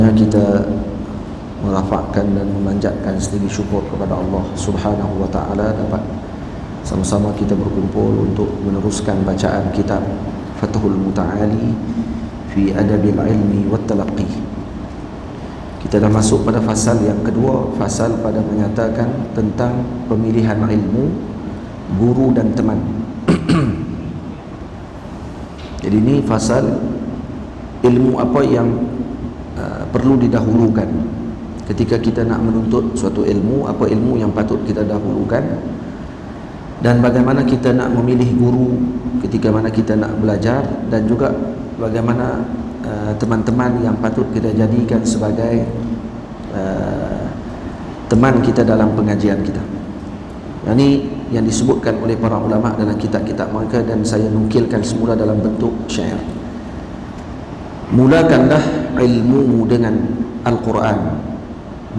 Kita merafakkan dan memanjatkan sedikit syukur kepada Allah Subhanahu wa taala dapat sama-sama kita berkumpul untuk meneruskan bacaan kitab Fathul Muta'ali fi Adabil Ilmi wat Talaqqi. Kita dah masuk pada fasal yang kedua, fasal pada menyatakan tentang pemilihan ilmu, guru dan teman. Jadi ini fasal ilmu apa yang perlu didahulukan ketika kita nak menuntut suatu ilmu, apa ilmu yang patut kita dahulukan, dan bagaimana kita nak memilih guru ketika mana kita nak belajar, dan juga bagaimana teman-teman yang patut kita jadikan sebagai teman kita dalam pengajian kita. Ini yang disebutkan oleh para ulama dalam kitab-kitab mereka, dan saya nukilkan semula dalam bentuk syair. Mulakanlah ilmumu dengan Al-Quran,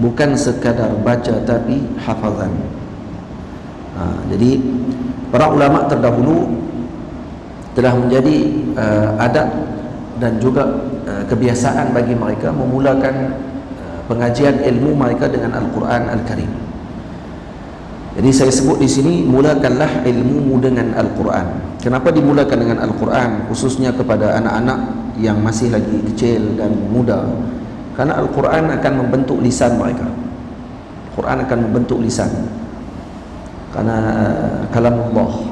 bukan sekadar baca tapi hafazan. Jadi para ulama terdahulu telah menjadi adat dan juga kebiasaan bagi mereka memulakan pengajian ilmu mereka dengan Al-Quran Al-Karim. Jadi saya sebut di sini, mulakanlah ilmumu dengan Al-Quran. Kenapa dimulakan dengan Al-Quran, khususnya kepada anak-anak yang masih lagi kecil dan muda? Karena Al-Quran akan membentuk lisan mereka. Al-Quran akan membentuk lisan, karena kalamullah.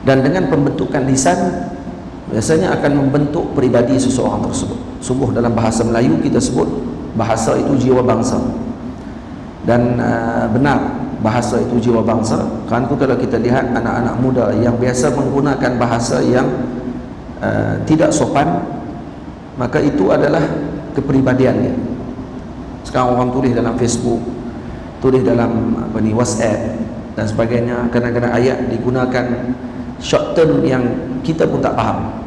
Dan dengan pembentukan lisan biasanya akan membentuk peribadi seseorang tersebut. Sungguh dalam bahasa Melayu kita sebut bahasa itu jiwa bangsa. Dan benar, bahasa itu jiwa bangsa. Kan kalau kita lihat anak-anak muda yang biasa menggunakan bahasa yang tidak sopan, maka itu adalah kepribadiannya. Sekarang orang tulis dalam Facebook, tulis dalam WhatsApp dan sebagainya, kadang-kadang ayat digunakan short term yang kita pun tak faham,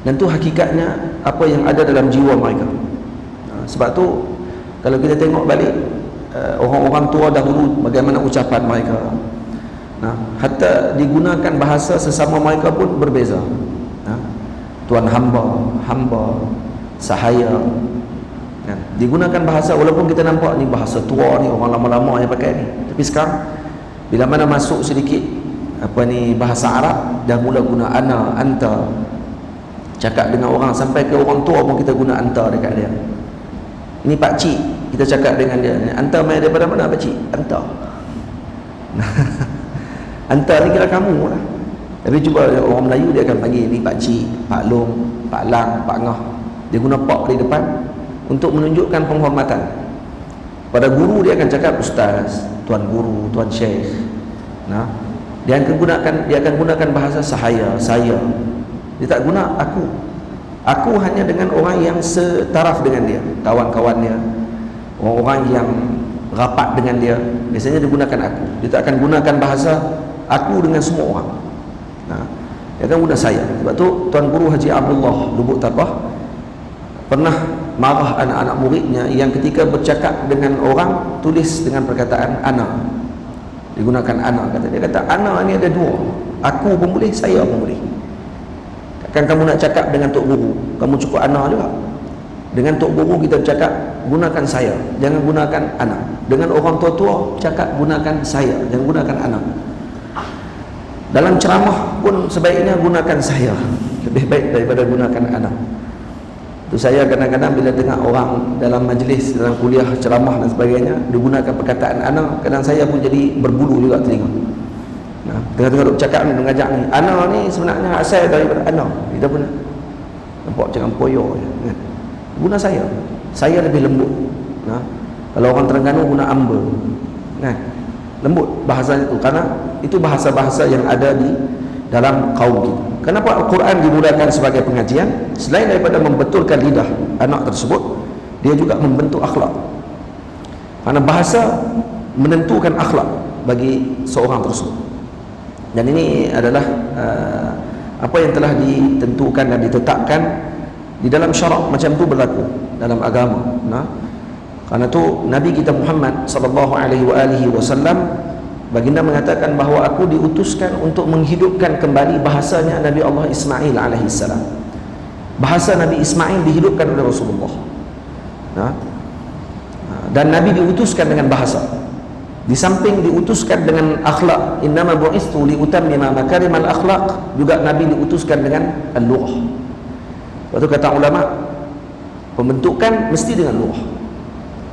dan tu hakikatnya apa yang ada dalam jiwa mereka. Sebab tu kalau kita tengok balik orang-orang tua dahulu, bagaimana ucapan mereka, hatta digunakan bahasa sesama mereka pun berbeza. Tuan hamba, hamba, sahaya, digunakan bahasa, walaupun kita nampak ni bahasa tua ni, orang lama-lama yang pakai ni, tapi sekarang bila mana masuk sedikit bahasa Arab, dah mula guna ana, anta. Cakap dengan orang, sampai ke orang tua pun kita guna anta dekat dia. Ini pak cik, kita cakap dengan dia, anta main daripada mana pak cik? Anta. Anta ni kira kamu lah. Tapi cuba orang Melayu, dia akan panggil ni pak cik, pak long, pak lang, pak ngah. Dia guna pak di depan untuk menunjukkan penghormatan. Pada guru dia akan cakap ustaz, tuan guru, tuan syekh. Dia akan gunakan bahasa sahaya, saya. Dia tak guna aku. Aku hanya dengan orang yang setaraf dengan dia, kawan-kawan dia, orang-orang yang rapat dengan dia. Biasanya dia gunakan aku. Dia tak akan gunakan bahasa aku dengan semua orang. Dia akan guna saya. Sebab tu Tuan Guru Haji Abdullah Lubuk Tabah pernah marah anak-anak muridnya yang ketika bercakap dengan orang tulis dengan perkataan ana. Digunakan ana, kata dia, kata ana ni ada dua, aku pun boleh, saya pun boleh. Kan kamu nak cakap dengan Tok Guru, kamu cukup ana juga. Dengan Tok Guru kita cakap, gunakan saya, jangan gunakan ana. Dengan orang tua-tua cakap, gunakan saya, jangan gunakan ana. Dalam ceramah pun sebaiknya gunakan saya, lebih baik daripada gunakan ana. Itu saya kadang-kadang bila dengar orang dalam majlis, dalam kuliah, ceramah dan sebagainya, digunakan perkataan ana, kadang saya pun jadi berbulu juga telinga. Tengah-tengah duk cakap ni, mengajak ni, ana ni sebenarnya asal daripada ana. Kita pun nampak macam poyo je, kan? Guna saya lebih lembut. Kalau orang Terengganu guna amba, kan? Lembut bahasanya tu, karena itu bahasa-bahasa yang ada di dalam kaum kita. Kenapa Al-Quran dimulakan sebagai pengajian? Selain daripada membetulkan lidah anak tersebut, dia juga membentuk akhlak. Karena bahasa menentukan akhlak bagi seorang tersebut. Dan ini adalah apa yang telah ditentukan dan ditetapkan di dalam syarak, macam tu berlaku dalam agama. Karena tu Nabi kita Muhammad sallallahu alaihi wasallam, baginda mengatakan bahawa aku diutuskan untuk menghidupkan kembali bahasanya Nabi Allah Ismail alaihi salam. Bahasa Nabi Ismail dihidupkan oleh Rasulullah. Dan Nabi diutuskan dengan bahasa. Di samping diutuskan dengan akhlak, innama bu'istu liutammima makarimal akhlaq, juga Nabi diutuskan dengan al-lughah. Waktu kata ulama, pembentukan mesti dengan lughah.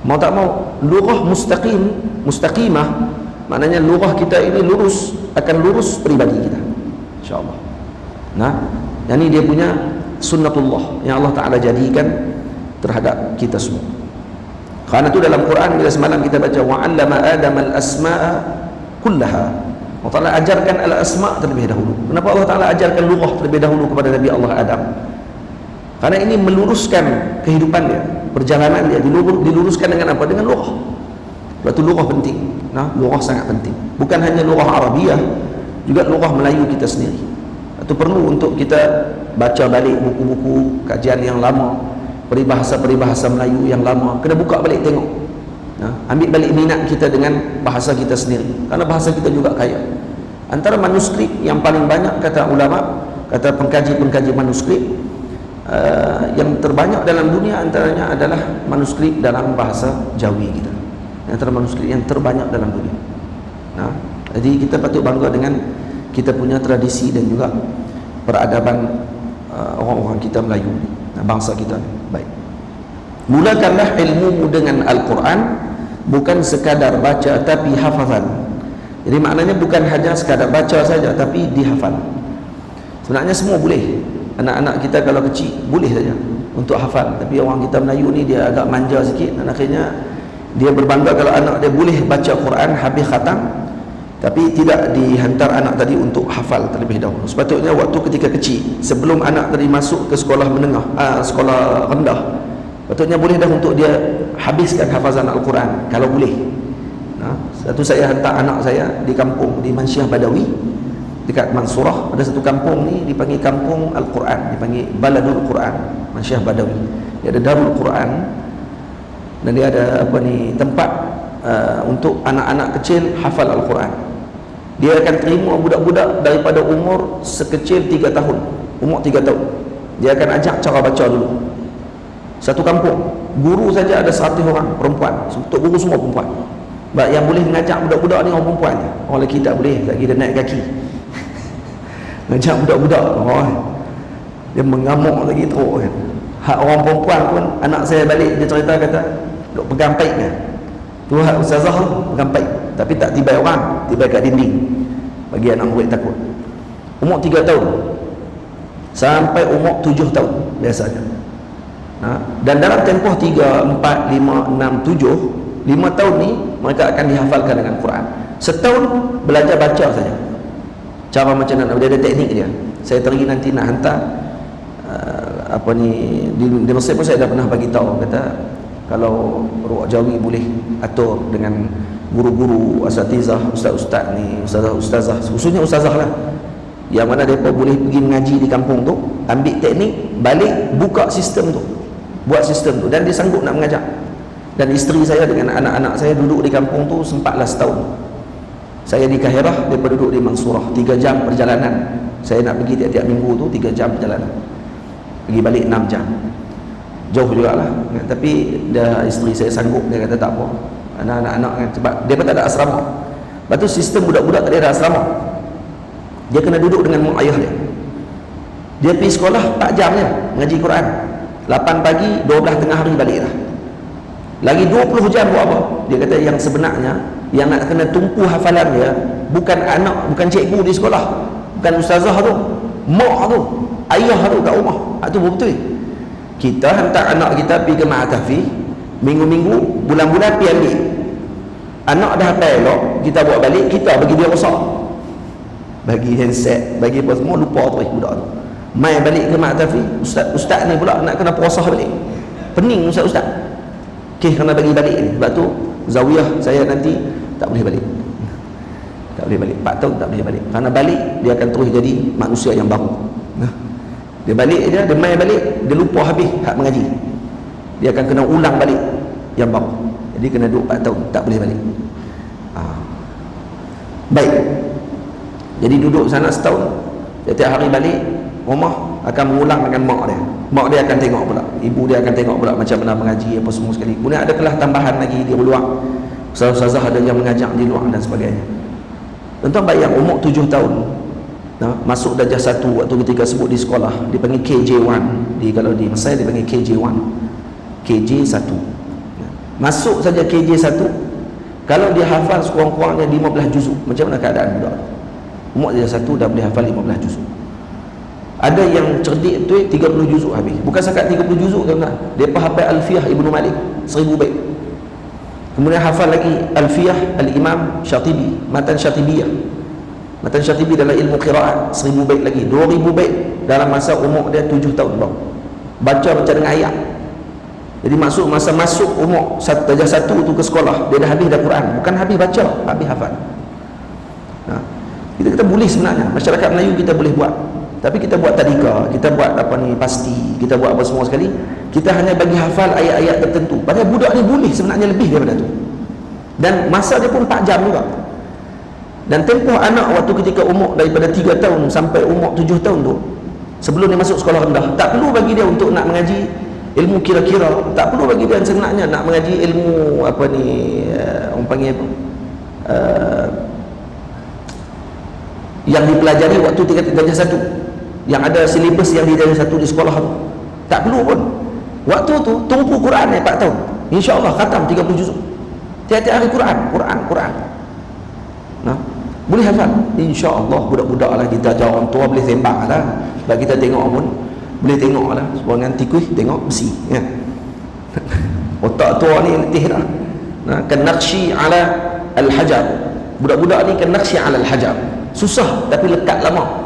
Mau tak mau, lughah mustaqimah, maknanya lughah kita ini lurus, akan lurus pribadi kita, insyaAllah. Yang ini dia punya sunnatullah yang Allah Ta'ala jadikan terhadap kita semua. Karena itu dalam Quran, bila semalam kita baca wa'allama Adam al-asma'a kullaha, Allah Ta'ala ajarkan al-asma' terlebih dahulu. Kenapa Allah Ta'ala ajarkan lughah terlebih dahulu kepada Nabi Allah Adam? Karena ini meluruskan kehidupan dia, perjalanan dia diluruskan dengan apa? Dengan lughah. Sebab itu lughah penting. Lughah sangat penting. Bukan hanya lughah Arabiah, juga lughah Melayu kita sendiri. Itu perlu untuk kita baca balik buku-buku kajian yang lama, peribahasa-peribahasa Melayu yang lama, kena buka balik tengok. Ambil balik minat kita dengan bahasa kita sendiri, karena bahasa kita juga kaya. Antara manuskrip yang paling banyak, kata ulama, kata pengkaji-pengkaji manuskrip, yang terbanyak dalam dunia antaranya adalah manuskrip dalam bahasa Jawi kita. Antara manuskrip yang terbanyak dalam dunia. Jadi kita patut bangga dengan kita punya tradisi dan juga peradaban orang-orang kita Melayu, bangsa kita. Baik, mulakanlah ilmumu dengan Al-Quran, bukan sekadar baca tapi hafazan. Jadi maknanya bukan hanya sekadar baca saja, tapi dihafal. Sebenarnya semua boleh. Anak-anak kita kalau kecil boleh saja untuk hafal, tapi orang kita Melayu ni dia agak manja sikit, dan akhirnya dia berbangga kalau anak dia boleh baca Quran habis khatam, tapi tidak dihantar anak tadi untuk hafal terlebih dahulu. Sepatutnya waktu ketika kecil, sebelum anak tadi masuk ke sekolah menengah, sekolah rendah, patutnya boleh dah untuk dia habiskan hafazan Al-Quran kalau boleh. Satu saya hantar anak saya di kampung di Mansyah Badawi dekat Mansurah, ada satu kampung ni dipanggil kampung Al-Quran, dipanggil Baladul Quran, Mansyah Badawi. Dia ada Darul Quran, dan dia ada tempat untuk anak-anak kecil hafal Al-Quran. Dia akan terima budak-budak daripada umur sekecil 3 tahun, umur 3 tahun. Dia akan ajak cara baca dulu. Satu kampung, guru saja ada 100 orang perempuan, untuk guru semua perempuan. Yang boleh mengajak budak-budak ni orang perempuan. Orang lelaki tak boleh, lagi dia naik kaki. Ngajak budak-budak, dia mengamuk lagi teruk kan. Hak orang perempuan pun, anak saya balik dia cerita, kata duk pegang paip kan. Tu hak ustazah pegang paip, tapi tak tibai orang, tibai kat dinding, bagi anak murid takut. Umur 3 tahun sampai umur 7 tahun biasanya. Dan dalam tempoh 3, 4, 5, 6, 7, 5 tahun ni mereka akan dihafalkan dengan Quran. Setahun belajar baca saja. Cara macam mana, dia ada teknik dia. Saya teringin nanti nak hantar di Mesir pun saya dah pernah bagi tahu, kata kalau ruak Jawi boleh atur dengan guru-guru asatizah, ustaz-ustaz ni, ustazah, khususnya ustazah lah, yang mana mereka boleh pergi mengaji di kampung tu, ambil teknik, balik buka sistem tu, buat sistem tu, dan dia sanggup nak mengajar. Dan isteri saya dengan anak-anak saya duduk di kampung tu 14 tahun. Saya di Kahirah, mereka duduk di Mansurah, 3 jam perjalanan. Saya nak pergi tiap-tiap minggu tu 3 jam perjalanan, pergi balik 6 jam, jauh jugalah. Tapi isteri saya sanggup, dia kata tak apa, anak-anak kan, sebab dia pun tak ada asrama. Lepas tu sistem budak-budak tadi ada asrama, dia kena duduk dengan mak ayah dia. Dia pergi sekolah 4 jam je mengaji Quran, 8 pagi 12 tengah hari balik dah. Lagi 20 jam buat apa? Dia kata yang sebenarnya yang nak kena tumpu hafalan dia bukan anak, bukan cikgu di sekolah, bukan ustazah tu, mak tu, ayah tu kat rumah. Itu betul. Kita hantar anak kita pergi ke Ma'atafi, minggu-minggu, bulan-bulan pergi ambil. Anak dah hafal elok, kita buat balik, kita bagi dia rosak, bagi handset, bagi apa semua, lupa terus budak tu. Mai balik ke Ma'atafi, ustaz ni pula nak kena puasa balik, pening ustaz. Kena bagi balik ni. Sebab tu zawiyah saya nanti tak boleh balik, tak boleh balik 4 tahun, tak boleh balik. Kerana balik dia akan terus jadi manusia yang baru. Dia balik je, dia main balik, dia lupa habis hak mengaji, dia akan kena ulang balik yang baru. Jadi kena duduk 4 tahun, tak boleh balik. Baik, jadi duduk sana setahun, setiap hari balik rumah akan berulang dengan mak dia akan tengok pula, ibu dia akan tengok pula macam mana mengaji apa semua sekali. Kemudian ada kelas tambahan lagi di luar, ustaz-ustazah ada yang mengajar di luar dan sebagainya. Tuan-tuan bayang umur 7 tahun, masuk darjah 1 waktu ketika sebut di sekolah dipanggil KJ1, kalau di Mesir dipanggil KJ1, KJ1. Masuk saja KJ1, kalau dia hafal sekurang-kurangnya 15 juzuk, macam mana keadaan budak? Umur darjah 1 dah boleh hafal 15 juzuk. Ada yang cerdik tu 30 juzuk habis. Bukan sekat 30 juzuk tuan-tuan, depa hafal Alfiyah Ibnu Malik 1000 bait. Kemudian hafal lagi Alfiyah Al-Imam Syatibi, Matan Syatibiyah. Matan Syatibi dalam ilmu qiraat 1000 bait lagi, 2000 bait dalam masa umur dia 7 tahun bang. Baca macam dengan ayat. Jadi masa masuk umur darjah 1 tu ke sekolah, dia dah habis dah Quran. Bukan habis baca, habis hafal. Kita boleh sebenarnya, masyarakat Melayu kita boleh buat. Tapi kita buat tadika, kita buat pasti, kita buat apa semua sekali, kita hanya bagi hafal ayat-ayat tertentu. Padahal budak ni boleh sebenarnya lebih daripada tu. Dan masa dia pun 4 jam juga. Dan tempoh anak waktu ketika umur daripada 3 tahun sampai umur 7 tahun tu, sebelum dia masuk sekolah rendah, tak perlu bagi dia untuk nak mengaji ilmu kira-kira, tak perlu bagi dia sebenarnya nak mengaji ilmu orang panggil yang dipelajari waktu darjah 1, yang ada silibus yang di darjah 1 di sekolah tu. Tak perlu pun. Waktu tu tumpu Quran 4 tahun, insya-Allah khatam 30 juzuk. Tiap-tiap hari Quran. Boleh hafal insya-Allah. Budak-budak lah kita ajar, orang tua boleh sembang lah, bagi kita tengok pun boleh tengok lah. Sebenarnya tikus tengok besi ya. Otak tua ni letih dah. Kan naqshi ala al-hajar. Budak-budak ni kan naqshi ala al-hajar, susah tapi lekat lama.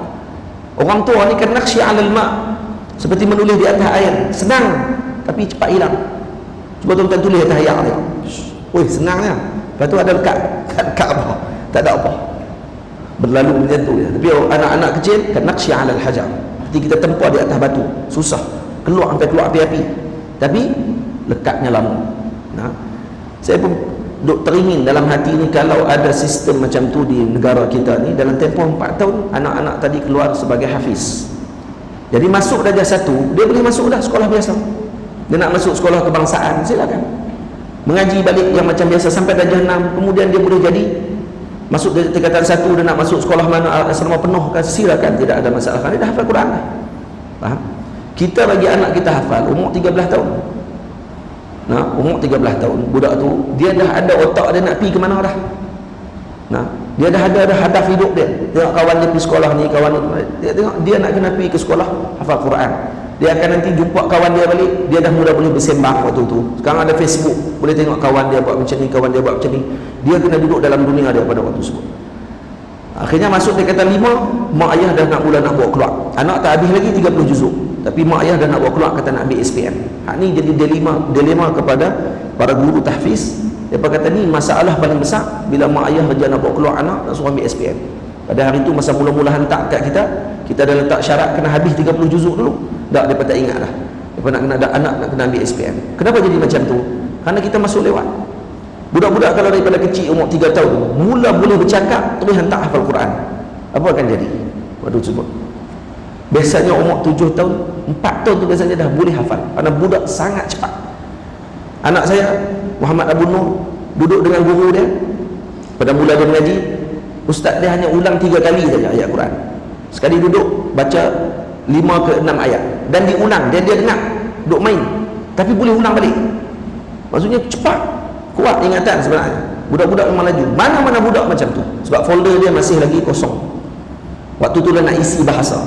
Orang tua ni kan naqshi ala al-ma, seperti menulis di atas air, senang tapi cepat hilang. Cuba tuan-tuan tulis atas air ni, woi senangnya, lepas tu ada lekat apa, tak ada apa, berlalu macam tu je. Tapi anak-anak kecil kan naqshi ala al-hajar, seperti kita tempah di atas batu, susah, keluar api-api, tapi lekatnya lama. Saya pun duk teringin dalam hati ni, kalau ada sistem macam tu di negara kita ni, dalam tempoh 4 tahun anak-anak tadi keluar sebagai hafiz. Jadi masuk darjah 1, dia boleh masuk dah sekolah biasa. Dia nak masuk sekolah kebangsaan, silakan. Mengaji balik yang macam biasa sampai darjah 6, kemudian dia boleh jadi masuk dari tingkatan 1, dia nak masuk sekolah mana asrama penuh kan, silakan, tidak ada masalah. Dia dah hafal Quran dah. Faham? Kita bagi anak kita hafal umur 13 tahun. Umur 13 tahun budak tu, dia dah ada otak dia nak pergi ke mana dah. Dia dah ada hadaf hidup dia. Tengok kawan dia pergi sekolah ni, kawan dia tengok dia nak kena pergi ke sekolah hafal Quran. Dia akan nanti jumpa kawan dia balik, dia dah mula boleh bersembang waktu tu. Sekarang ada Facebook, boleh tengok kawan dia buat macam ni, kawan dia buat macam ni. Dia kena duduk dalam dunia dia pada waktu tersebut. Akhirnya masuk tingkatan 5, mak ayah dah nak mula nak bawa keluar. Anak tak habis lagi 30 juzuk, tapi mak ayah dah nak bawa keluar, kata nak ambil SPM. Ni jadi dilema kepada para guru tahfiz. Mereka kata ni masalah paling besar bila mak ayah kerja nak bawa keluar anak, nak suruh ambil SPM. Pada hari tu masa mula-mula hantar kat kita dah letak syarat kena habis 30 juzuk dulu. Tak, mereka tak ingat dah. Mereka nak kena ada anak nak kena ambil SPM. Kenapa jadi macam tu? Kerana kita masuk lewat. Budak-budak kalau daripada kecil umur 3 tahun mula boleh bercakap, terus hantar hafal Quran, apa akan jadi waktu tersebut? Biasanya umur 7 tahun, 4 tahun tu biasanya dah boleh hafal, kerana budak sangat cepat. Anak saya Muhammad Abu Nur duduk dengan guru dia, pada mula dia mengaji, ustaz dia hanya ulang 3 kali saja ayat Quran. Sekali duduk baca 5 ke 6 ayat, dan diulang, dia dengar duduk main, tapi boleh ulang balik. Maksudnya cepat, kuat ingatan sebenarnya. Budak-budak memang laju. Mana-mana budak macam tu, sebab folder dia masih lagi kosong. Waktu tu dia nak isi bahasa.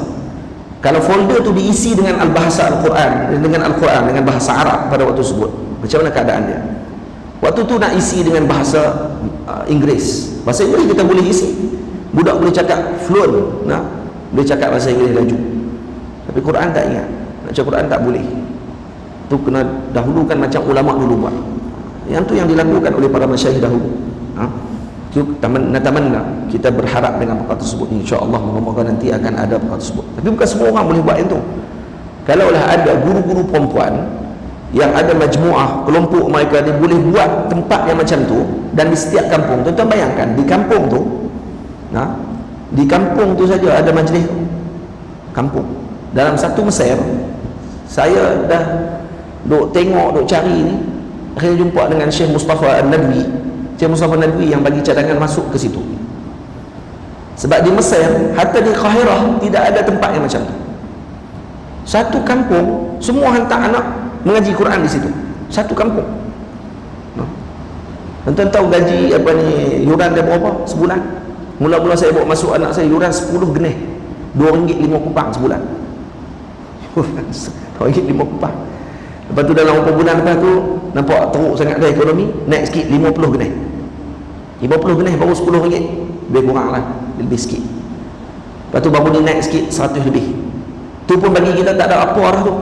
Kalau folder tu diisi dengan al-bahasa Al-Quran, dengan bahasa Arab pada waktu tersebut, macam mana keadaan dia? Waktu tu nak isi dengan bahasa Inggeris. Bahasa Inggeris kita boleh isi, budak boleh cakap fluent, boleh cakap bahasa Inggeris laju. Tapi Quran tak ingat, nak cakap Quran tak boleh. Tu kena dahulukan macam ulama dulu buat. Yang tu yang dilakukan oleh para masyayikh dahulu. Itu tamanna, kita berharap dengan perkara tersebut, insya-Allah moga-moga nanti akan ada perkara tersebut. Tapi bukan semua orang boleh buat yang tu. Kalaulah ada guru-guru perempuan yang ada majmuah, kelompok mereka dia boleh buat tempat yang macam tu, dan di setiap kampung, tuan-tuan bayangkan di kampung tu, di kampung tu saja ada majlis kampung. dalam satu Mesir, saya dah duk tengok, duk cari ni, akhirnya jumpa dengan Syekh Mustafa Al-Nadwi. Syekh Mustafa Al-Nadwi yang bagi cadangan masuk ke situ. Sebab di Mesir, hatta di Qahirah, tidak ada tempat yang macam tu. Satu kampung semua hantar anak mengaji Quran di situ. Satu kampung. Tuan tahu gaji apa ni, yuran dia berapa sebulan? Mula-mula saya bawa masuk anak saya, yuran 10 genih, RM2.5 sebulan. RM2.5. Lepas tu dalam beberapa bulan lepas tu nampak teruk sangat dah ekonomi, naik sikit 50 genih. 50 genih baru RM10, lebih kurang lah, lebih sikit. Lepas tu baru ni naik sikit 100 lebih. Tu pun bagi kita tak ada apa dah tu.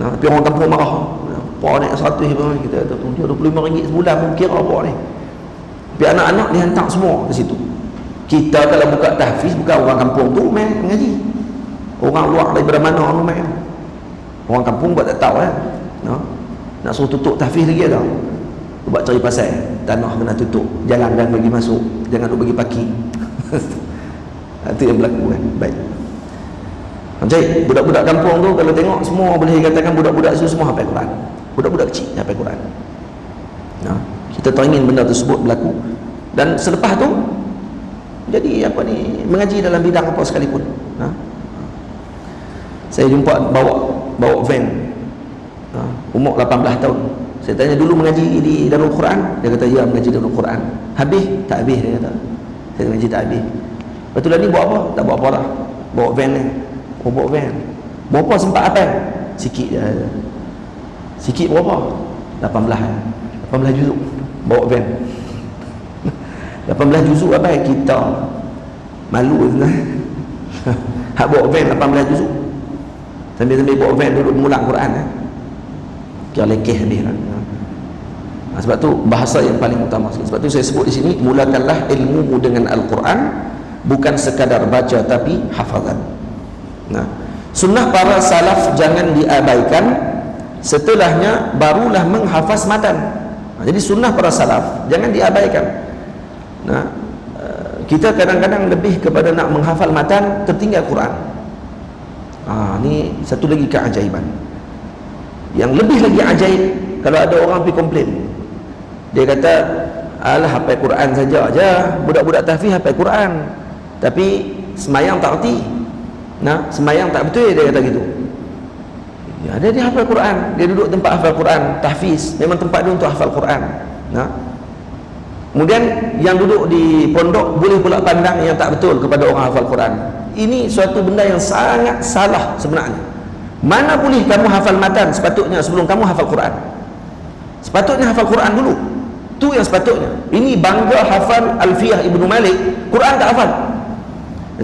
Nah, tapi orang kampung marah. Apa naik 100 pun kita tu dia RM25 sebulan pun kira apa ni. Tapi anak-anak dihantar semua ke situ. Kita kalau buka tahfiz, bukan orang kampung tu main mengaji. Orang luar daripada mana orang main. Orang kampung buat tak tahu nak suruh tutup tahfiz lagi tau. Buat cari pasal tanah kena tutup, jalan jangan bagi masuk, jangan duk bagi parking. Itu yang berlaku kan. Baik. Jadi budak-budak kampung tu kalau tengok semua boleh dikatakan budak-budak itu semua hafal Quran. Budak-budak kecil hafal Quran. Kita teringin benda tersebut berlaku. Dan selepas tu jadi apa ni, mengaji dalam bidang apa sekalipun. Saya jumpa bawa van, umur 18 tahun. Saya tanya dulu mengaji di Darul Quran, dia kata ya mengaji Darul Quran. Habis? Tak habis, dia kata. Saya mengaji tak habis. Lepas tu lah ni buat apa? Tak buat apa lah. Bawa van ni. Bawa van. Berapa sempat apa? Sikit je. Sikit berapa? 18 juzuk. Bawa van. 18 juzuk apa? Kita malu sebenarnya. Hak bawa van 18 juzuk. Sambil-sambil bawa van duduk mengulang Quran. Kira lekeh habis lah. Sebab tu bahasa yang paling utama. Sebab tu saya sebut di sini, mulakanlah ilmu dengan Al-Quran, bukan sekadar baca tapi hafazan. Sunnah para salaf jangan diabaikan, setelahnya barulah menghafaz matan. Jadi sunnah para salaf jangan diabaikan. Kita kadang-kadang lebih kepada nak menghafal matan, tertinggal Quran. Ni satu lagi keajaiban. Yang lebih lagi ajaib, kalau ada orang pergi komplain, dia kata alah hafal Quran saja aja, budak-budak tahfiz hafal Quran tapi semayang tak erti, semayang tak betul, dia kata gitu. Ya, dia hafal Quran, dia duduk tempat hafal Quran, tahfiz memang tempat dia untuk hafal Quran. Kemudian yang duduk di pondok boleh pula pandang yang tak betul kepada orang hafal Quran. Ini suatu benda yang sangat salah sebenarnya. Mana boleh kamu hafal matan? Sepatutnya sebelum kamu hafal Quran, sepatutnya hafal Quran dulu. Tu yang sepatutnya. Ini bangga hafal Alfiyah Ibnu Malik, Quran tak hafal.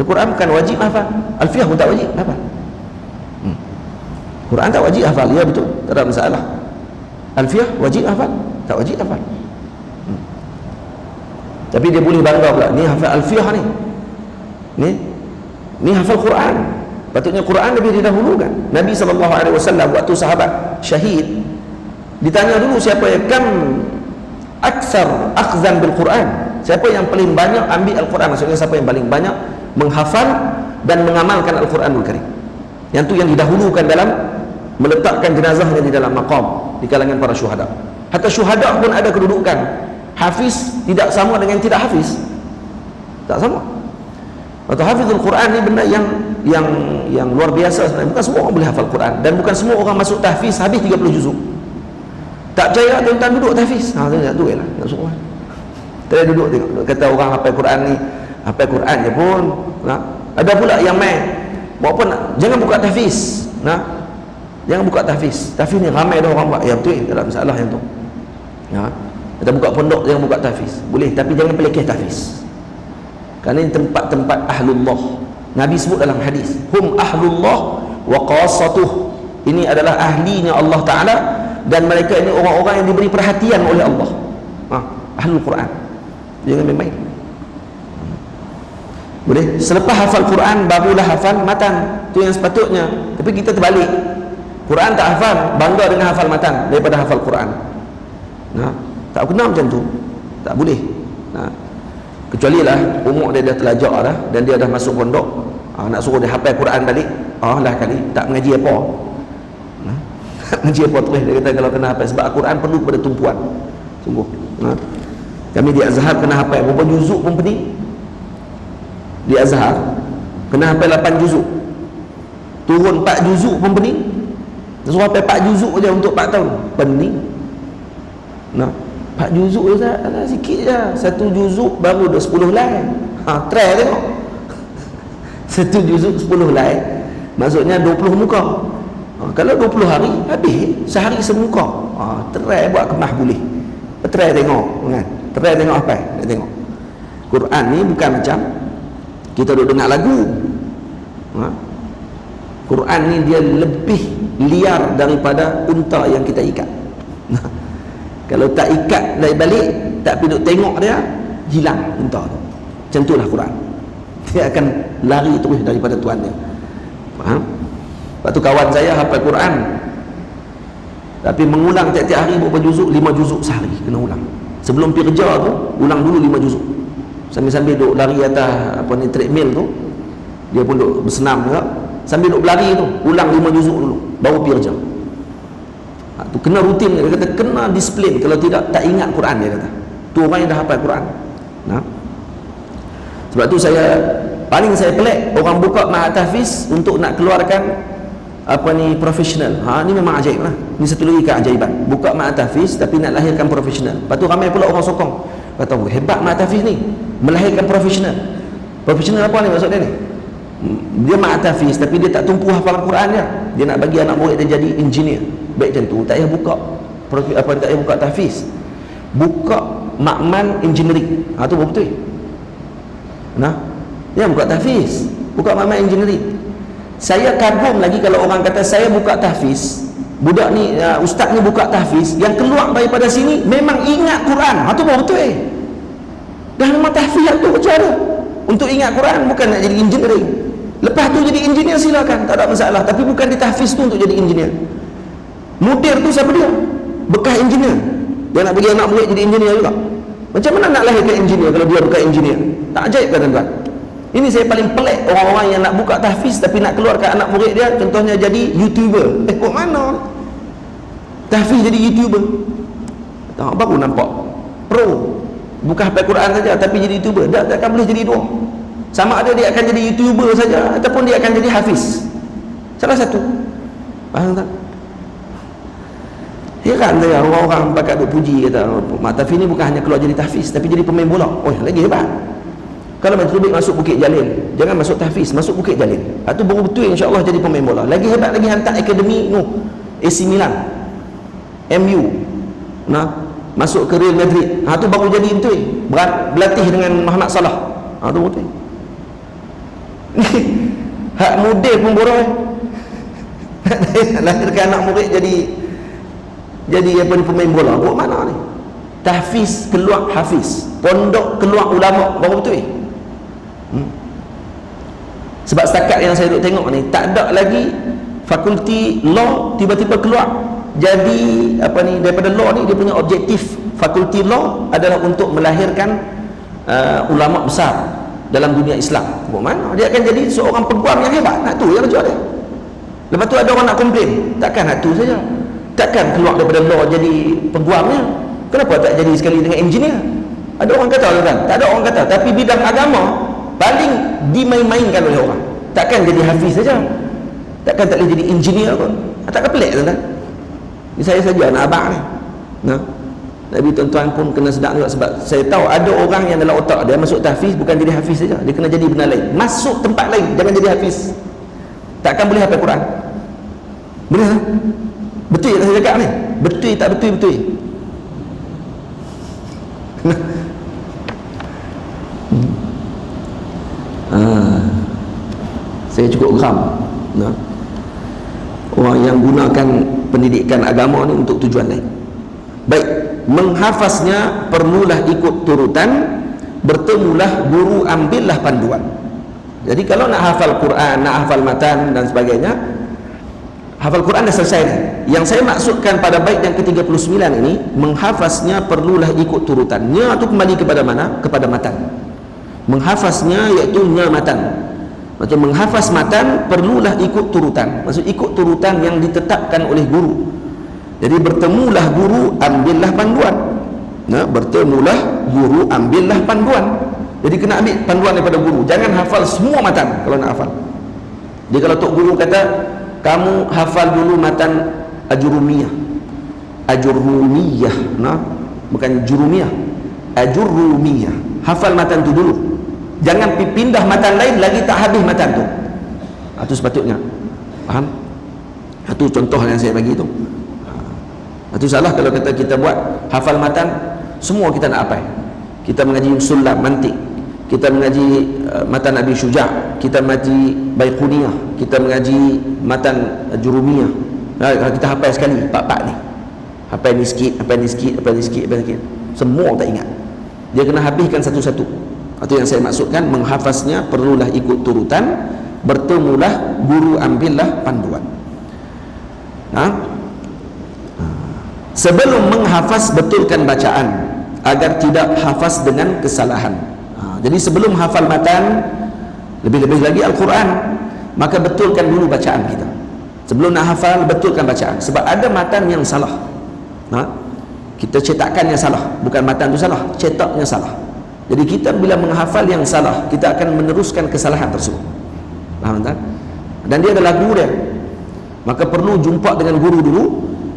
Quran bukan wajib hafal, Alfiyah pun tak wajib hafal. Quran tak wajib hafal, ya betul, tak ada masalah. Alfiyah wajib hafal, tak wajib hafal. Tapi dia boleh bangga pula, ni hafal Alfiyah ni hafal Quran. Patutnya Quran lebih didahulukan. Nabi SAW waktu sahabat syahid ditanya dulu siapa yang kam aksar akhzan bil Quran, siapa yang paling banyak ambil Al-Quran, maksudnya siapa yang paling banyak menghafal dan mengamalkan Al-Quranul Karim. Yang tu yang didahulukan dalam meletakkan jenazahnya di dalam maqam di kalangan para syuhada. Hatta syuhada pun ada kedudukan. Hafiz tidak sama dengan tidak hafiz, tak sama. Atau hafizul Quran ni benda yang luar biasa sebenarnya. Bukan semua orang boleh hafal Quran, dan bukan semua orang masuk tahfiz habis 30 juzuk. Tak percaya, tuan-tuan duduk tahfiz. Tak tu lah, nak suruh. Kita duduk tengok, kata orang hafal Quran ni, hafal Quran je pun. Ada pula yang main, buat apa nak, jangan buka tahfiz. Jangan buka tahfiz. Tahfiz ni ramai dah orang buat. Ya betul, tak ada masalah yang tu. Kita buka pondok, jangan buka tahfiz. Boleh, tapi jangan pelekeh tahfiz. Kerana ini tempat-tempat ahlullah. Nabi sebut dalam hadis, hum ahlullah wa qasatuh. Ini adalah ahlinya Allah Ta'ala, dan mereka ini orang-orang yang diberi perhatian oleh Allah. Ahlul Quran. Jangan main-main. Boleh? Selepas hafal Quran barulah hafal matan. Itu yang sepatutnya. Tapi kita terbalik. Quran tak hafal, bangga dengan hafal matan daripada hafal Quran. Tak kena macam tu. Tak boleh. Kecuali lah umur dia dah telajak dah, dan dia dah masuk pondok. nak suruh dia hafal Quran balik, lah kali tak mengaji apa. Mengaji apa terus dia kata kalau kena hafal, sebab Al-Quran perlu pada tumpuan sungguh. Kami di Azhar kena hafal berapa juzuk pun pening. Di Azhar kena hafal 8 juzuk, turun 4 juzuk pun pening. Suruh hafal 4 juzuk je untuk 4 tahun pening. 4 juzuk je sikit je. 1 juzuk baru dah 10 line. Try tengok. 1 juzuk 10 line, maksudnya 20 muka. Kalau 20 hari habis, sehari semuka. Try buat kemah boleh. Try tengok kan. Try tengok apa? Tengok. Quran ni bukan macam kita duduk dengar lagu. Quran ni dia lebih liar daripada unta yang kita ikat. Kalau tak ikat dari balik, tak pergi duduk tengok dia, hilang unta tu. Macam itulah Quran. Dia akan lari terus daripada Tuhan dia. Faham? Lepas tu kawan saya hafal Quran, tapi mengulang tiap-tiap hari berapa juzuk? 5 juzuk sehari kena ulang. Sebelum pergi kerja tu, ulang dulu 5 juzuk. Sambil-sambil duk lari atas treadmill tu, dia pun duk bersenam juga. Sambil duk berlari tu, ulang 5 juzuk dulu, baru pergi kerja. Tu kena rutin, dia kata kena disiplin, kalau tidak tak ingat Quran, dia kata. Tu orang yang dah hafal Quran. Sebab tu paling saya pelik orang buka Mahat Tahfiz untuk nak keluarkan profesional. Ni memang ajaib lah. Ni satu lagi keajaiban. Buka Mahat Tahfiz tapi nak lahirkan profesional. Lepas tu ramai pula orang sokong. Kata, hebat Mahat Tahfiz ni, melahirkan profesional. Profesional apa ni maksud dia ni? Dia Mahat Tahfiz tapi dia tak tumpu hafalan Quran dia. Dia nak bagi anak murid dia jadi engineer. Baik macam tu, tak payah buka tak payah buka tahfiz. Buka makman engineering. Tu betul. Dia buka tahfiz, buka makman engineering. Saya kagum lagi kalau orang kata saya buka tahfiz, budak ni ustaz ni buka tahfiz, yang keluar daripada sini memang ingat Quran. Tu baru betul. Dah memang tahfiz tu cara untuk ingat Quran, bukan nak jadi engineering. Lepas tu jadi engineer silakan, tak ada masalah, tapi bukan di tahfiz tu untuk jadi engineer. Mudir tu siapa dia? Bekas engineer. Dia nak bagi anak murid jadi engineer juga. Macam mana nak lahirkan engineer kalau dia bukan engineer? Tak ajaib kan tuan-tuan? Ini saya paling pelik, orang-orang yang nak buka tahfiz tapi nak keluarkan anak murid dia, contohnya jadi YouTuber. Kok mana? Tahfiz jadi YouTuber. Baru nampak pro. Bukan hafal Quran saja tapi jadi YouTuber. Dia akan boleh jadi dua. Sama ada dia akan jadi YouTuber saja ataupun dia akan jadi hafiz. Salah satu. Faham tak? Heran saya orang-orang pakat duk puji kata Mak Tahfiz ni bukan hanya keluar jadi tahfiz tapi jadi pemain bola. Lagi hebat. Kalau macam tu masuk Bukit Jalil, jangan masuk tahfiz, masuk Bukit Jalil. Itu baru betul insya-Allah jadi pemain bola. Lagi hebat lagi hantar akademi AC Milan, MU. Masuk ke Real Madrid. Tu baru jadi betul. Berlatih dengan Muhammad Salah. Tu betul. Hak muda pun boroi. Lahirkan anak murid jadi pemain bola. Buat mana ni? Tahfiz keluar hafiz, pondok keluar ulama, baru betul. Sebab setakat yang saya duk tengok ni, tak ada lagi fakulti law tiba-tiba keluar jadi daripada law ni, dia punya objektif fakulti law adalah untuk melahirkan ulama besar dalam dunia Islam. Buat mana? Dia akan jadi seorang peguam yang hebat. Tu yang kerja dia. Lepas tu ada orang nak komplain, takkan tu saja, takkan keluar daripada law jadi peguamnya, kenapa tak jadi sekali dengan engineer? Ada orang kata kan? Tak ada orang kata. Tapi bidang agama paling dimain-mainkan oleh orang. Takkan jadi hafiz saja, takkan tak boleh jadi engineer pun. Takkan pelik tuan-tuan. Ini saya saja nak abang ni. Tapi tuan-tuan pun kena sedar juga, sebab saya tahu ada orang yang dalam otak dia masuk tahfiz bukan jadi hafiz saja, dia kena jadi benda lain, masuk tempat lain, jangan jadi hafiz. Takkan boleh hafal Quran. Benar tak? Betul tak saya cakap ni? Betul tak betul? Saya cukup geram orang yang gunakan pendidikan agama ni untuk tujuan lain. Baik, menghafaznya perlulah ikut turutan, bertemulah guru, ambillah panduan. Jadi kalau nak hafal Quran, nak hafal matan dan sebagainya, hafal Quran dah selesai ni. Yang saya maksudkan pada bait yang ke-39 ini, menghafaznya perlulah ikut turutan. Nya tu kembali kepada mana? Kepada matan. Menghafaznya iaitu nya matan. Macam menghafaz matan perlulah ikut turutan. Maksud ikut turutan yang ditetapkan oleh guru. Jadi bertemulah guru, ambillah panduan. Bertemulah guru, ambillah panduan. Jadi kena ambil panduan daripada guru. Jangan hafal semua matan kalau nak hafal. Jadi kalau tok guru kata, kamu hafal dulu matan Ajurumiyah. Ajurumiyah, bukan Jurumiyah. Ajurumiyah. Hafal matan tu dulu. Jangan pindah matan lain lagi tak habis matan tu. Itu sepatutnya. Faham? Itu contoh yang saya bagi tu. Itu salah kalau kata kita buat hafal matan semua kita nak apa? Kita mengaji Sulam, Mantik, kita mengaji matan Abi Syuja', kita mengaji Baiquniyah, kita mengaji matan Jurumiyah. Kalau kita hafal sekali pak-pak ni, hafal ni sikit, hafal ni sikit, hafal ni sikit, hafal ni sikit, semua tak ingat. Dia kena habiskan satu-satu. Itu yang saya maksudkan, menghafaznya perlulah ikut turutan, bertemulah guru, ambillah panduan. Sebelum menghafaz, betulkan bacaan agar tidak hafaz dengan kesalahan. Jadi sebelum hafal matan, lebih-lebih lagi Al-Quran, maka betulkan dulu bacaan kita. Sebelum nak hafal, betulkan bacaan. Sebab ada matan yang salah. Kita cetakkan yang salah, bukan matan tu salah, cetaknya salah. Jadi kita bila menghafal yang salah, kita akan meneruskan kesalahan tersebut. Faham tak? Dan dia ada lagu dia. Maka perlu jumpa dengan guru dulu,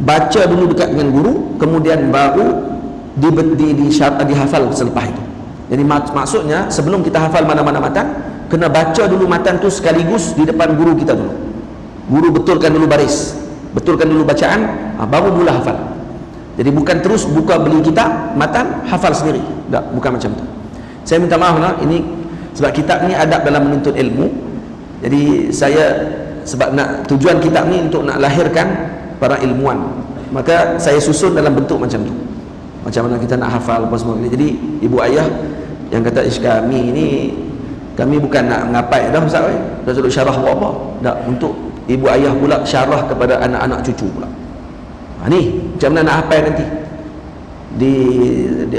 baca dulu dekat dengan guru, kemudian baru dihafal selepas itu. Jadi maksudnya sebelum kita hafal mana-mana matan, kena baca dulu matan tu sekaligus di depan guru kita dulu. Guru betulkan dulu baris, betulkan dulu bacaan, baru mula hafal. Jadi bukan terus buka beli kitab matan hafal sendiri. Tak, bukan macam tu. Saya minta maaf ini sebab kitab ni adab dalam menuntut ilmu. Jadi saya sebab tujuan kitab ni untuk nak lahirkan para ilmuwan, maka saya susun dalam bentuk macam tu. Macam mana kita nak hafal apa semua. Jadi ibu ayah yang kata kami ni, kami bukan nak ngapai dah Ustaz, dah suruh syarah apa. Tak, untuk ibu ayah pula syarah kepada anak-anak cucu pula. Ni macam mana nak hafal nanti di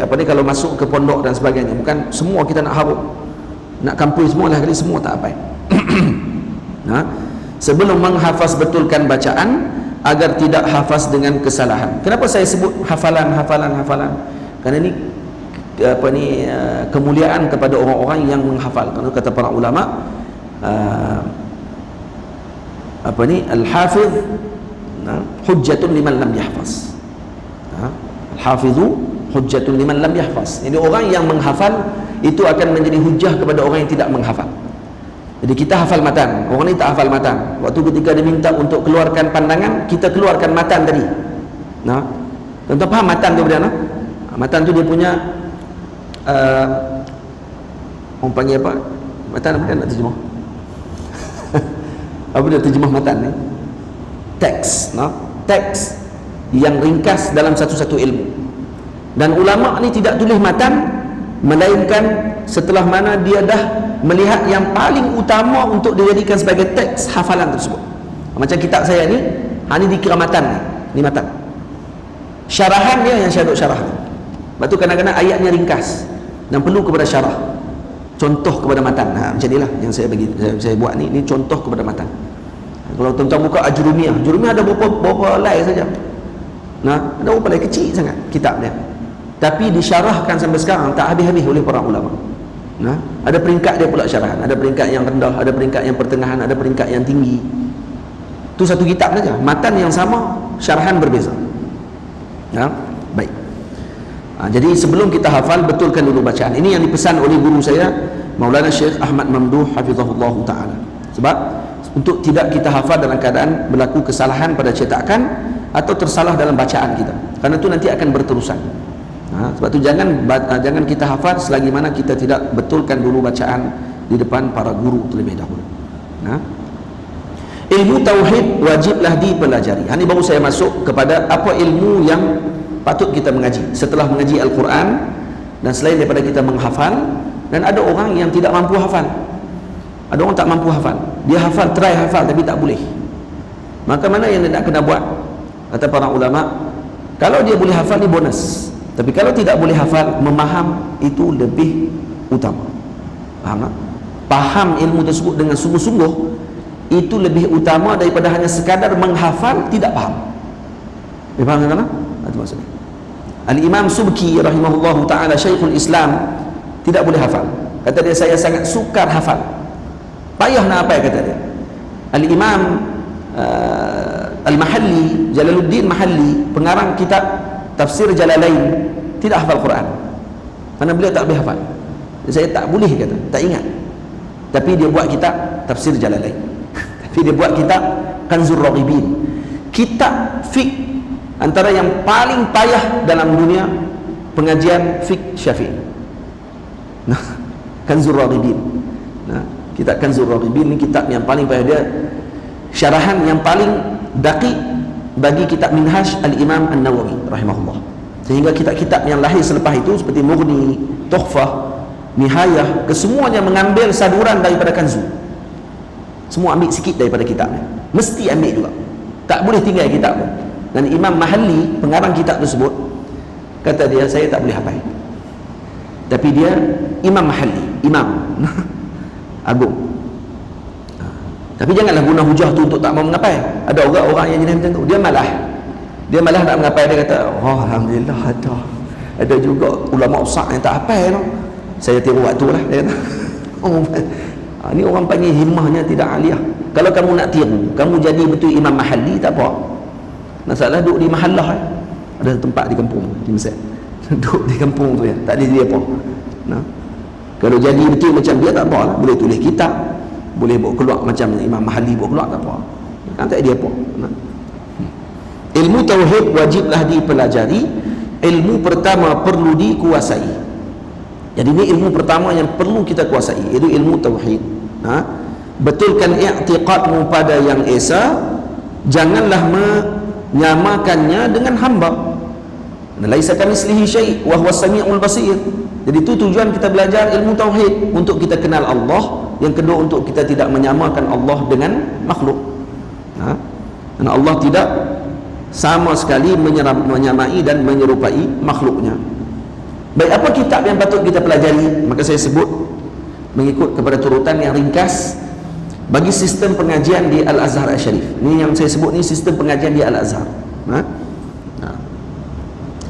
apa ni, kalau masuk ke pondok dan sebagainya. Bukan semua kita nak harap, nak kampus semua lah kali, semua tak hafal. Sebelum menghafaz, betulkan bacaan agar tidak hafaz dengan kesalahan. Kenapa saya sebut hafalan? Kerana ini kemuliaan kepada orang-orang yang menghafal. Kerana kata para ulama, al-hafiz hujjatun liman lam yahfaz. Al-hafizu hujjatun liman lam yahfaz. Jadi orang yang menghafal itu akan menjadi hujjah kepada orang yang tidak menghafal. Jadi kita hafal matan, orang ni tak hafal matan. Waktu ketika dia minta untuk keluarkan pandangan, kita keluarkan matan tadi. Tuan-tuan faham matan tu bagaimana? Matan tu dia punya orang panggil apa? Matan apa dia nak terjemah? Apa dia terjemah matan ni? Teks, teks yang ringkas dalam satu-satu ilmu. Dan ulama ni tidak tulis matan melainkan setelah mana dia dah melihat yang paling utama untuk dijadikan sebagai teks hafalan tersebut. Macam kitab saya ni, ni dikira matan ni matan. Syarahan dia yang saya duk syarah. Sebab tu kadang-kadang ayatnya ringkas dan perlu kepada syarah. Contoh kepada matan. Macam inilah yang saya bagi, saya buat ni contoh kepada matan. Kalau tuan-tuan buka Ajurumiyah, Ajurumiyah ada berapa helai saja. Ada berapa helai, kecil sangat kitab dia. Tapi disyarahkan sampai sekarang tak habis-habis oleh para ulama. Ada peringkat dia pula syarahan, ada peringkat yang rendah, ada peringkat yang pertengahan, ada peringkat yang tinggi. Itu satu kitab saja, matan yang sama, syarahan berbeza. Baik. Jadi sebelum kita hafal, betulkan dulu bacaan. Ini yang dipesan oleh guru saya, Maulana Syekh Ahmad Mamduh hafizahullah taala. Sebab untuk tidak kita hafal dalam keadaan berlaku kesalahan pada cetakan atau tersalah dalam bacaan kita. Karena itu nanti akan berterusan. Sebab tu jangan kita hafal selagi mana kita tidak betulkan dulu bacaan di depan para guru terlebih dahulu. Ilmu tauhid wajiblah dipelajari. Ini baru saya masuk kepada apa ilmu yang patut kita mengaji setelah mengaji Al-Quran dan selain daripada kita menghafal. Dan ada orang yang tidak mampu hafal, ada orang tak mampu hafal, dia hafal, try hafal tapi tak boleh. Maka mana yang dia nak kena buat? Kata para ulama, kalau dia boleh hafal ni bonus, tapi kalau tidak boleh hafal, memaham itu lebih utama. Faham tak? faham ilmu tersebut dengan sungguh-sungguh, itu lebih utama daripada hanya sekadar menghafal tidak faham. Faham tak? Itu maksudnya. Al-Imam Subki rahimahullahu ta'ala, Syekhul Islam, tidak boleh hafal. Kata dia, saya sangat sukar hafal, payah nak apa, kata dia. Al-Imam Al-Mahalli, Jalaluddin Mahalli, pengarang kitab Tafsir Jalalain, tidak hafal Quran kerana beliau tak boleh hafal. Saya tak boleh, kata, tak ingat. Tapi dia buat kitab Tafsir Jalalain. Tapi dia buat kitab Kanzur Raghibin, kitab fiqh antara yang paling payah dalam dunia pengajian fiqh Syafi'i. Nah, Kanzur Raghibin. Nah, kitab Kanzur Raghibin ni kitab yang paling payah. Dia syarahan yang paling daqiq bagi kitab Minhaj Al-Imam An-Nawawi rahimahullah. Sehingga kitab-kitab yang lahir selepas itu seperti Mughni, Tuhfah, Nihayah, kesemuanya mengambil saduran daripada Kanzu. Semua ambil sikit daripada kitabnya, mesti ambil juga, tak boleh tinggal kitab pun. Dan Imam Mahalli, pengarang kitab tersebut, kata dia, saya tak boleh hafal. Tapi dia Imam Mahalli, imam agung. Tapi janganlah guna hujah tu untuk tak mau mengapai. Ada orang yang jadi macam tu, dia malah nak mengapai. Dia kata, oh alhamdulillah, ada juga ulama besar yang tak hafal no. Saya tiru waktu lah, dia kata. Ni orang panggil himmahnya tidak aliyah. Kalau kamu nak tiru, kamu jadi betul Imam Mahalli, tak apa. Masalah duduk di mahallah, ada tempat di kampung di Mesir, duduk di kampung tu ya, tak ada dia apa. Nah, kalau jadi betul macam dia, tak apa lah. Boleh tulis kitab, boleh bawa keluar macam Imam Mahalli bawa keluar, tak apa kan, tak ada dia apa. Nah, ilmu tauhid wajiblah dipelajari. Ilmu pertama perlu dikuasai. Jadi ini ilmu pertama yang perlu kita kuasai, iaitu ilmu tauhid. Nah, betulkan i'tiqadmu pada yang esa, janganlah menyamakannya dengan hamba. Laisa kamitslihi syai' wa huwas samiul basir. Jadi itu tujuan kita belajar ilmu tauhid, untuk kita kenal Allah. Yang kedua, untuk kita tidak menyamakan Allah dengan makhluk. Dan Allah tidak sama sekali menyamai dan menyerupai makhluknya. Baik, apa kitab yang patut kita pelajari? Maka saya sebut mengikut kepada turutan yang ringkas bagi sistem pengajian di Al-Azhar Al-Syarif. Ini yang saya sebut ni sistem pengajian di Al-Azhar.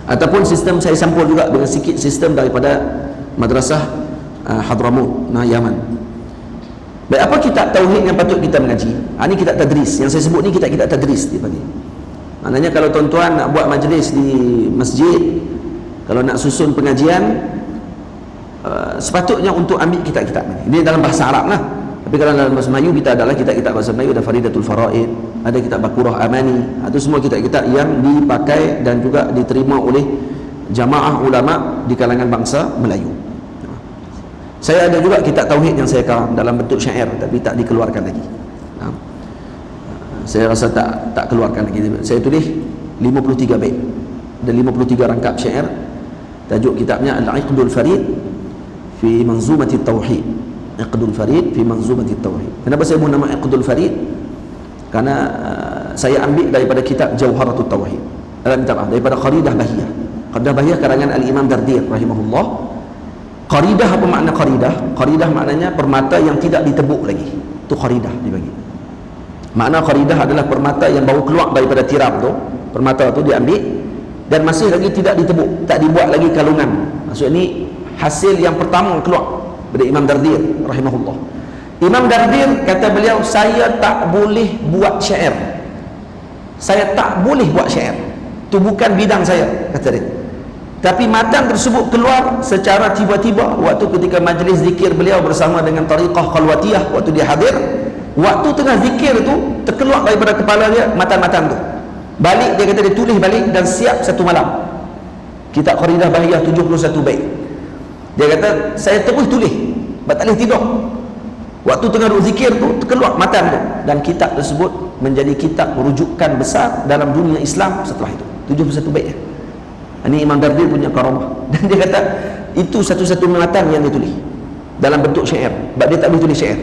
Ataupun sistem saya sampul juga dengan sikit sistem daripada Madrasah Hadramut, Yaman. Baik, apa kitab tauhid yang patut kita mengaji? Ini kitab tadris. Yang saya sebut ni kitab-kitab tadris dia panggil. Maknanya kalau tuan-tuan nak buat majlis di masjid, kalau nak susun pengajian, sepatutnya untuk ambil kitab-kitab ini. Ini dalam bahasa Arab lah. Tapi kalau dalam bahasa Melayu kita adalah kitab-kitab bahasa Melayu, ada Faridatul Faraid, ada kitab Bakurah Amani. Itu semua kitab-kitab yang dipakai dan juga diterima oleh jamaah ulama di kalangan bangsa Melayu. Saya ada juga kitab tauhid yang saya karang dalam bentuk syair, tapi tak dikeluarkan lagi. Saya rasa tak keluarkan lagi. Saya tulis 53 bait, ada 53 rangkap syair. Tajuk kitabnya Al-Iqdul Farid fi Manzumati Tauhid. Iqdul Farid fi Manzumati Tauhid. Kenapa saya buat nama Iqdul Farid? Karena saya ambil daripada kitab Jauharatul Tauhid, daripada Qaridah Bahiyah. Qaridah Bahiyah karangan Al-Imam Dardir rahimahullah. Qaridah, apa makna qaridah? Qaridah maknanya permata yang tidak ditebuk lagi. Itu qaridah dibagi. Makna qaridah adalah permata yang baru keluar daripada tiram tu. Permata tu diambil dan masih lagi tidak ditebuk, tak dibuat lagi kalungan. Maksud ini hasil yang pertama keluar dari Imam Dardir rahimahullah. Imam Dardir kata beliau, saya tak boleh buat syair. Saya tak boleh buat syair. Itu bukan bidang saya, kata dia. Tapi matan tersebut keluar secara tiba-tiba waktu ketika majlis zikir beliau bersama dengan tariqah khalwatiyah. Waktu dia hadir, waktu tengah zikir tu terkeluar daripada kepala dia matan-matan tu. Balik, dia kata dia tulis balik dan siap satu malam. Kitab Qaridah Bahiyah 71 bait. Dia kata saya terus tulis, tak boleh tidur. Waktu tengah duduk zikir tu terkeluar matan tu, dan kitab tersebut menjadi kitab rujukan besar dalam dunia Islam setelah itu. 71 bait. Ini Imam Dardir punya karamah. Dan dia kata itu satu-satu matan yang dia tulis dalam bentuk syair. Sebab dia tak boleh tulis syair.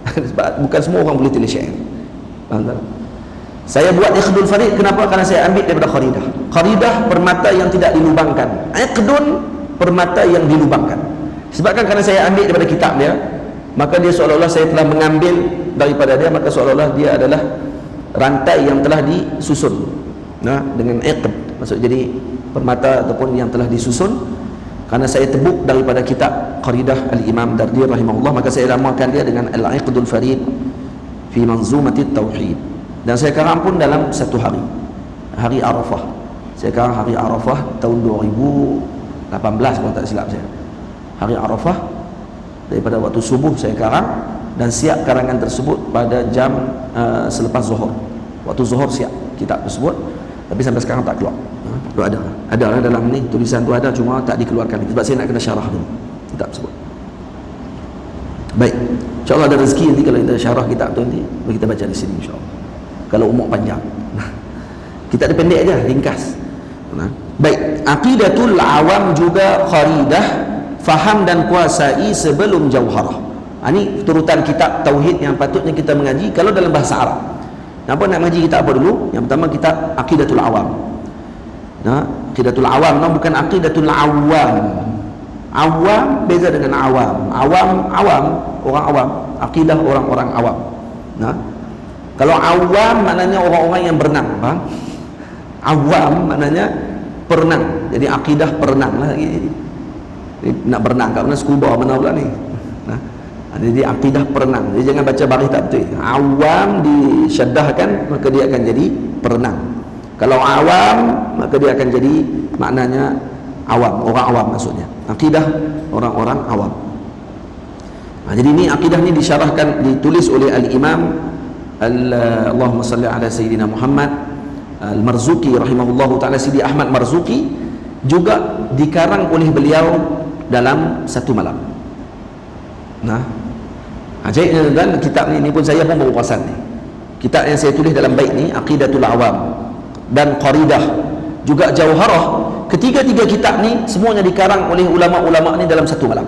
Sebab bukan semua orang boleh tulis syair. Faham tak? Saya buat Iqdul Farid, kenapa? Karena saya ambil daripada Qaridah. Qaridah permata yang tidak dilubangkan. Iqdun permata yang dilubangkan. Sebabkan karena saya ambil daripada kitab dia, maka dia seolah-olah saya telah mengambil daripada dia, maka seolah-olah dia adalah rantai yang telah disusun, dengan iqd, maksud jadi permata ataupun yang telah disusun, karena saya tebuk daripada kitab Qaridah Al-Imam Dardi rahimahullah, maka saya namakan dia dengan Al-Iqdul Farid fi Manzumatit Tauhid. Dan saya karang pun dalam satu hari Arafah. Saya karang hari Arafah tahun 2018 kalau tak silap saya. Hari Arafah, daripada waktu subuh saya karang, dan siap karangan tersebut pada jam selepas zuhur. Waktu zuhur siap kitab tersebut, tapi sampai sekarang tak keluar. Ada lah dalam ni, tulisan tu ada, cuma tak dikeluarkan lagi sebab saya nak kena syarah dulu kitab tersebut. Baik, insyaAllah ada rezeki nanti kalau kita syarah kitab tu nanti kita baca di sini insyaAllah, kalau umur panjang. Kita ada pendek aja, ringkas. Baik, aqidatul awam juga kharidah, faham dan kuasai sebelum jauharah. Ini turutan kitab tauhid yang patutnya kita mengaji kalau dalam bahasa Arab. Kenapa nak mengaji kitab apa dulu? Yang pertama kitab aqidatul awam. Aqidatul awam, bukan aqidatul awam. Awam beza dengan awam. Awam, orang awam. Aqidah orang-orang awam. Kalau awam maknanya orang-orang yang berenang, faham? Awam maknanya perenang. Jadi akidah perenang lah. Nak berenang kat mana, scuba mana pula ni. Jadi akidah perenang. Jadi jangan baca baris tak betul. Awam disyaddahkan, maka dia akan jadi perenang. Kalau awam, maka dia akan jadi maknanya awam, orang awam maksudnya. Akidah orang-orang awam. Jadi ini akidah ni disyarahkan, ditulis oleh Al-Imam Allahumma salli ala Sayyidina Muhammad Al-Marzuki rahimahullahu ta'ala, Sidi Ahmad Marzuki, juga dikarang oleh beliau dalam satu malam. Ajaibnya, dan kitab ni pun saya pun baru perasan ni. Kitab yang saya tulis dalam bait ni, Aqidatul Awam dan Qaridah, juga Jauharah, ketiga-tiga kitab ni semuanya dikarang oleh ulama-ulama ni dalam satu malam.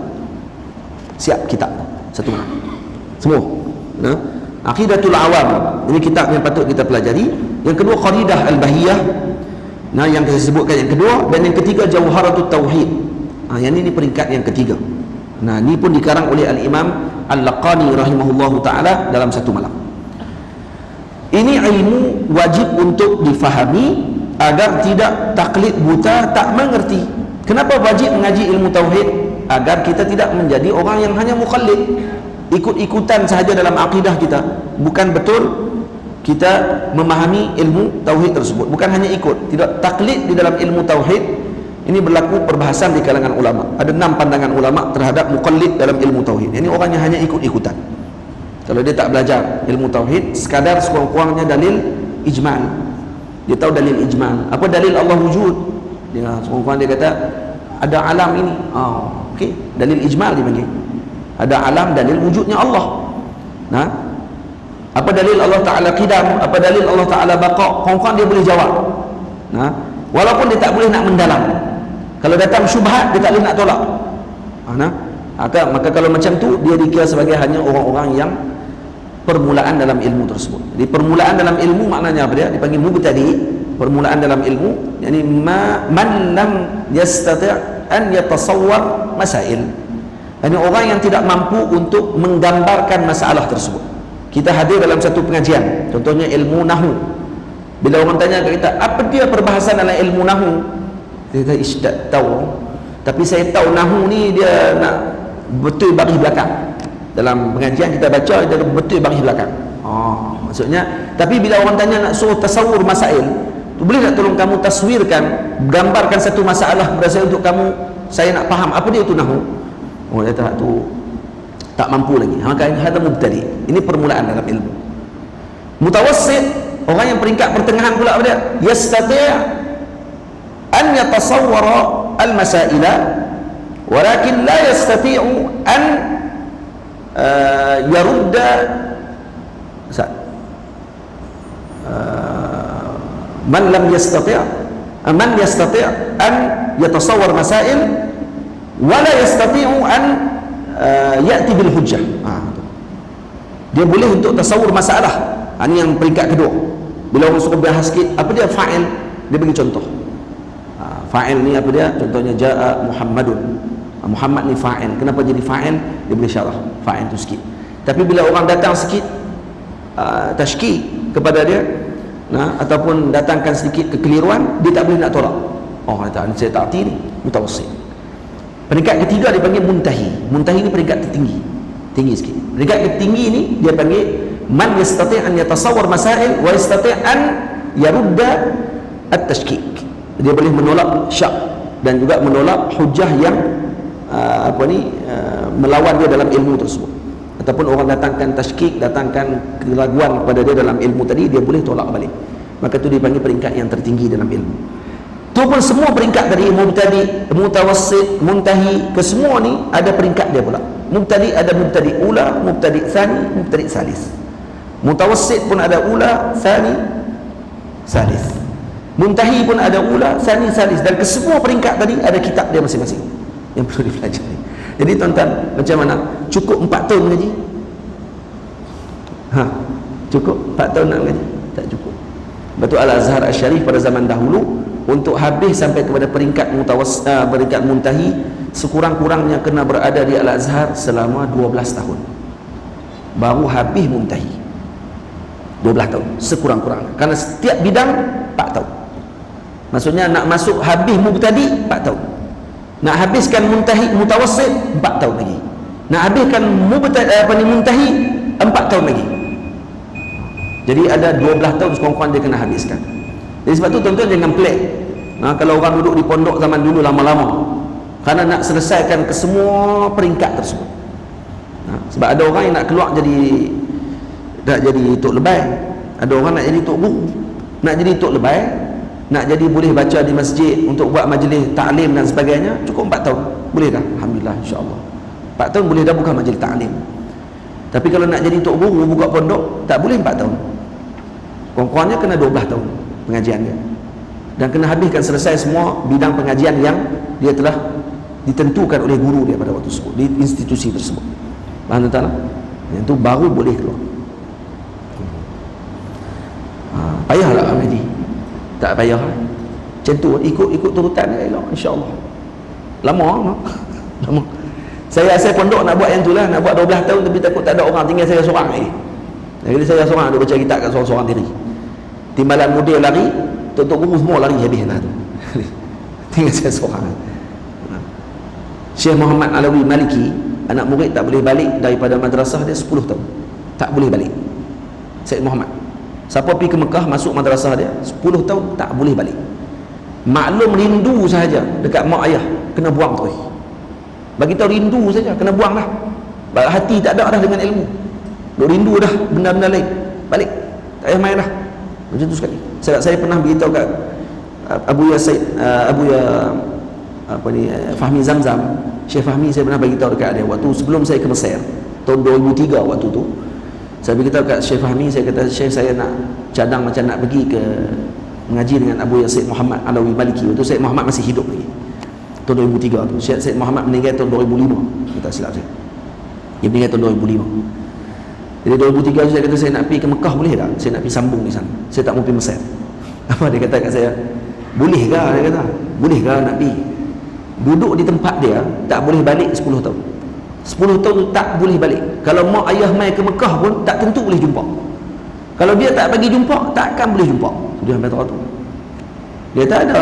Siap kitab satu malam semua. Aqidatul Awam, ini kitab yang patut kita pelajari. Yang kedua Qaridah Al-Bahiyah, yang saya sebutkan yang kedua, dan yang ketiga Jauharatul Tauhid. Yang ini peringkat yang ketiga. Ini pun dikarang oleh Al-Imam Al-Laqani rahimahullahu ta'ala dalam satu malam. Ini ilmu wajib untuk difahami agar tidak taklid buta, tak mengerti. Kenapa wajib mengaji ilmu tauhid? Agar kita tidak menjadi orang yang hanya muqallid, ikut-ikutan sahaja dalam akidah kita. Bukan betul kita memahami ilmu tauhid tersebut, bukan hanya ikut, tidak taklid di dalam ilmu tauhid. Ini berlaku perbahasan di kalangan ulama. Ada 6 pandangan ulama terhadap muqallid dalam ilmu tauhid. Ini orang yang hanya ikut-ikutan. Kalau dia tak belajar ilmu tauhid, sekadar sekurang-kurangnya dalil ijmal, dia tahu dalil ijmal. Apa dalil Allah wujud? Dia sekurang-kurang dia kata ada alam ini. Okey, dalil ijmal dia panggil. Ada alam, dalil wujudnya Allah. Apa dalil Allah Ta'ala qidam? Apa dalil Allah Ta'ala baqa? Kurang-kurang dia boleh jawab. Walaupun dia tak boleh nak mendalam. Kalau datang syubhat, dia tak boleh nak tolak. Maka kalau macam tu, dia dikira sebagai hanya orang-orang yang permulaan dalam ilmu tersebut. Jadi permulaan dalam ilmu maknanya apa dia? Dipanggil mubtadi. Permulaan dalam ilmu, yani man lam yastati' an yatasawwar masail. Yani orang yang tidak mampu untuk menggambarkan masalah tersebut. Kita hadir dalam satu pengajian, contohnya ilmu nahu. Bila orang tanya kat kita, apa dia perbahasan dalam ilmu nahu? Kita tak tahu. Tapi saya tahu nahu ni dia nak betul baris belakang. Dalam pengajian kita baca dia betul baris belakang. Maksudnya, tapi bila orang tanya nak suruh tasawur masail, boleh tak tolong kamu taswirkan, gambarkan satu masalah berdasarkan untuk kamu, saya nak faham apa dia itu nahu. Dia tak mampu lagi. Maka hada mubtadi. Ini permulaan dalam ilmu. Mutawassit, orang yang peringkat pertengahan pula apa dia? Yastati' an yatasawwara al-masaila, walakin la yastati'u an yarudda man yastati' an yatasawwar masail wala yastati'u an ya'ti bil hujjah. Dia boleh untuk tasawur masalah. Ini yang peringkat kedua. Bila orang suruh bahas sikit, apa dia fa'il, dia bagi contoh. Fa'il ni apa dia? Contohnya ja'a Muhammadun. Muhammad ni fa'il. Kenapa jadi fa'il? Dia boleh syarah fa'il tu sikit. Tapi bila orang datang sikit tashkik kepada dia, ataupun datangkan sedikit kekeliruan, dia tak boleh nak tolak. Oh, kata saya ta'ti ni mutawassit. Peringkat ketiga dia panggil muntahi. Muntahi ni peringkat tertinggi, tinggi sikit. Peringkat tertinggi ni dia panggil man yastati' an yatasawwar masail wa yastati' an yarudda at-tashkik. Dia boleh menolak syak dan juga menolak hujah yang melawan dia dalam ilmu tersebut. Ataupun orang datangkan tashkik, datangkan keraguan kepada dia dalam ilmu tadi, dia boleh tolak balik. Maka tu dipanggil peringkat yang tertinggi dalam ilmu. Tu pun semua peringkat tadi, mubtadi, mutawassit, muntahi, kesemua ni ada peringkat dia pula. Mubtadi ada mubtadi ula, mubtadi tsani, mubtadi salis. Mutawassit pun ada ula, tsani, salis. Muntahi pun ada ula, tsani, salis. Dan kesemua peringkat tadi ada kitab dia masing-masing yang perlu dipelajari. Jadi tuan-tuan, macam mana? Cukup 4 tahun mengaji? Cukup 4 tahun nak mengaji? Tak cukup. Betul Al-Azhar Al-Syarif pada zaman dahulu, untuk habis sampai kepada peringkat peringkat muntahi, sekurang-kurangnya kena berada di Al-Azhar selama 12 tahun. Baru habis muntahi. 12 tahun sekurang-kurangnya. Karena setiap bidang 4 tahun. Maksudnya nak masuk habis mubtadi 4 tahun. Nak habiskan muntahi mutawassit 4 tahun lagi. Nak habiskan muntahi 4 tahun lagi. Jadi ada 12 tahun sekurang-kurang dia kena habiskan. Jadi sebab tu tuan-tuan jangan pelik. Kalau orang duduk di pondok zaman dulu lama-lama, kerana nak selesaikan ke semua peringkat tersebut. Sebab ada orang yang nak keluar jadi tok lebay. Ada orang nak jadi tok guru. Nak jadi tok lebay, nak jadi boleh baca di masjid, untuk buat majlis ta'lim dan sebagainya, cukup 4 tahun. Boleh dah? Alhamdulillah, insya-Allah. 4 tahun boleh dah buka majlis ta'lim. Tapi kalau nak jadi tok guru, buka pondok, tak boleh 4 tahun. Kurang-kurangnya kena 12 tahun pengajian dia. Dan kena habiskan selesai semua bidang pengajian yang dia telah ditentukan oleh guru dia pada waktu tersebut, di institusi tersebut. Faham tak? Yang tu baru boleh keluar. Payahlah mengaji. Tak payah. Macam tu, ikut turutan dia elok, insya-Allah. Lama. Saya asal pondok nak buat yang tu lah, nak buat 12 tahun, tapi takut tak ada orang, tinggal saya seorang lagi. Jadi saya seorang duk baca kitab kat seorang-seorang diri. Timbalan model lari, tok guru semua lari habis dah tu. Tinggal saya seorang. Syekh Muhammad Alawi Maliki, anak murid tak boleh balik daripada madrasah dia 10 tahun. Tak boleh balik. Syekh Muhammad. Siapa pergi ke Mekah masuk madrasah dia 10 tahun tak boleh balik. Maklum rindu sahaja dekat mak ayah kena buang terus. Bagi tahu rindu saja kena buang dah. Hati tak ada dah dengan ilmu. Duk rindu dah benda-benda lain. Balik. Tak payah main dah. Macam tu sekali. Saya pernah beritahu kat Abuya Fahmi Zamzam. Syekh Fahmi, saya pernah beritahu dekat dia waktu sebelum saya ke Mesir tahun 2003. Waktu tu saya beritahu kat Syekh Fahmi, saya kata, Syekh, saya nak cadang macam nak pergi ke mengaji dengan Abu Syed Muhammad Alawi Maliki. Waktu Syed Muhammad masih hidup lagi tahun 2003 tu. Syed Muhammad meninggal tahun 2005, tak silap saya. Dia meninggal tahun 2005. Jadi 2003 saya kata, saya nak pergi ke Mekah, boleh tak? Saya nak pergi sambung di sana. Saya tak mau pergi Mesir. Apa dia kata kat saya? Boleh ke? Dia kata, boleh ke nak pergi? Duduk di tempat dia, tak boleh balik 10 tahun. 10 tahun tak boleh balik. Kalau mak ayah mai ke Mekah pun tak tentu boleh jumpa. Kalau dia tak bagi jumpa, takkan boleh jumpa. Dia sampai tahu tu. Dia tak ada.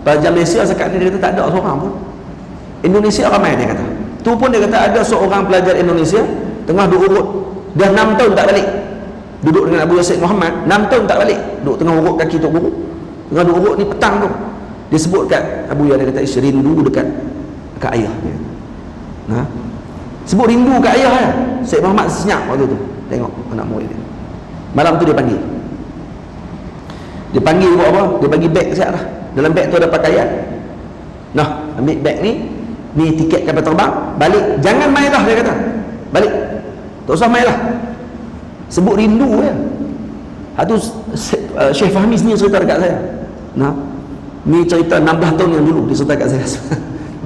Pelajar Malaysia sekarang ni, dia kata tak ada seorang pun. Indonesia ramai, dia kata. Tu pun dia kata ada seorang pelajar Indonesia tengah duduk urut. Dah 6 tahun tak balik. Duduk dengan Abu Syed Muhammad 6 tahun tak balik. Duduk tengah urut kaki tok guru. Tengah duduk urut ni petang tu. Dia sebut kat Abu Ya, dia kata rindu dekat ayah dia. Sebut rindu kat ayah ya. Syed Muhammad senyap waktu tu. Tengok anak murid dia. Malam tu dia panggil. Dia panggil buat apa? Dia bagi beg siap dah. Dalam beg tu ada pakaian. Nah, ambil beg ni. Ni tiket kapal terbang. Balik. Jangan main lah, dia kata. Balik. Tak usah main lah. Sebut rindu ya. Itu Syekh Fahmi sendiri cerita dekat saya. Ni cerita 16 tahun yang dulu dia cerita dekat saya.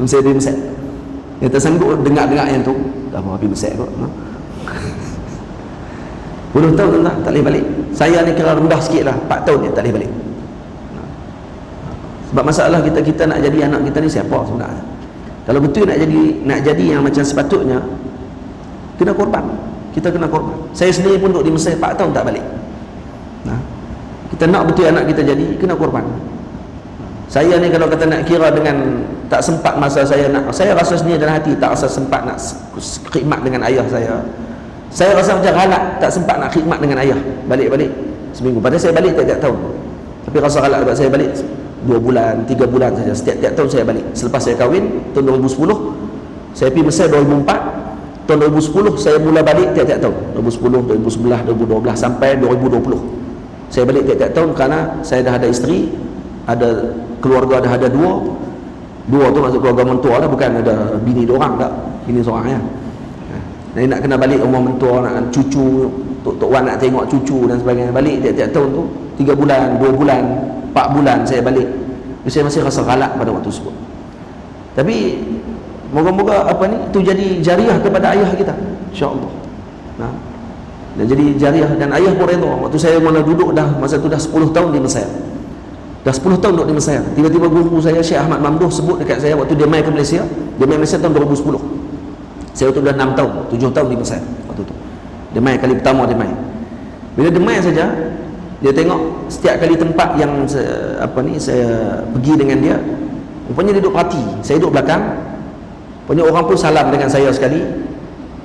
Saya di Mesir. Dia tersanggup dengar-dengar yang tu. Dah mau habis Mesir kot. 10 tahun tak boleh balik. Saya ni kira rendah sikit lah, 4 tahun dia tak boleh balik. Sebab masalah kita nak jadi anak kita ni siapa sebenarnya? Kalau betul nak jadi yang macam sepatutnya, kena korban. Kita kena korban. Saya sendiri pun duduk di Mesir 4 tahun tak balik. Kita nak betul anak kita jadi, kena korban. Saya ni kalau kata nak kira dengan tak sempat masa saya rasa sendiri dalam hati tak rasa sempat nak khidmat dengan ayah saya. Saya rasa macam galak tak sempat nak khidmat dengan ayah. Balik-balik seminggu. Padahal saya balik tiap-tiap tahun. Tapi rasa galak sebab saya balik 2 bulan, 3 bulan saja. Setiap tahun saya balik. Selepas saya kahwin tahun 2010, saya pergi Mesir 2004. Tahun 2010 saya mula balik tiap-tiap tahun. 2010, 2011, 2012 sampai 2020. Saya balik tiap-tiap tahun kerana saya dah ada isteri, ada keluarga, dah ada dua tu maksud keluarga mentua lah, bukan ada bini diorang tak, bini seorang ya. Jadi nak kena balik rumah mentua, nak cucu, Tok Wan nak tengok cucu dan sebagainya. Balik tiap-tiap tahun tu 3 bulan, 2 bulan, 4 bulan saya balik. Jadi saya masih rasa galak pada waktu tersebut. Tapi moga-moga apa ni itu jadi jariah kepada ayah kita, insya-Allah. Dan jadi jariah, dan ayah pun redha. Waktu saya mula duduk masa tu dah 10 tahun di Mesir. Dah 10 tahun duduk di Mesir. Tiba-tiba guru saya Syekh Ahmad Mamduh sebut dekat saya waktu dia mai ke Malaysia. Dia mai Malaysia tahun 2010. Saya waktu dah 6 tahun, 7 tahun di Mesir waktu tu. Dia mai kali pertama dia mai. Bila dia mai saja, dia tengok setiap kali tempat yang saya pergi dengan dia, rupanya dia duduk parti. Saya duduk belakang. Rupanya orang pun salam dengan saya sekali,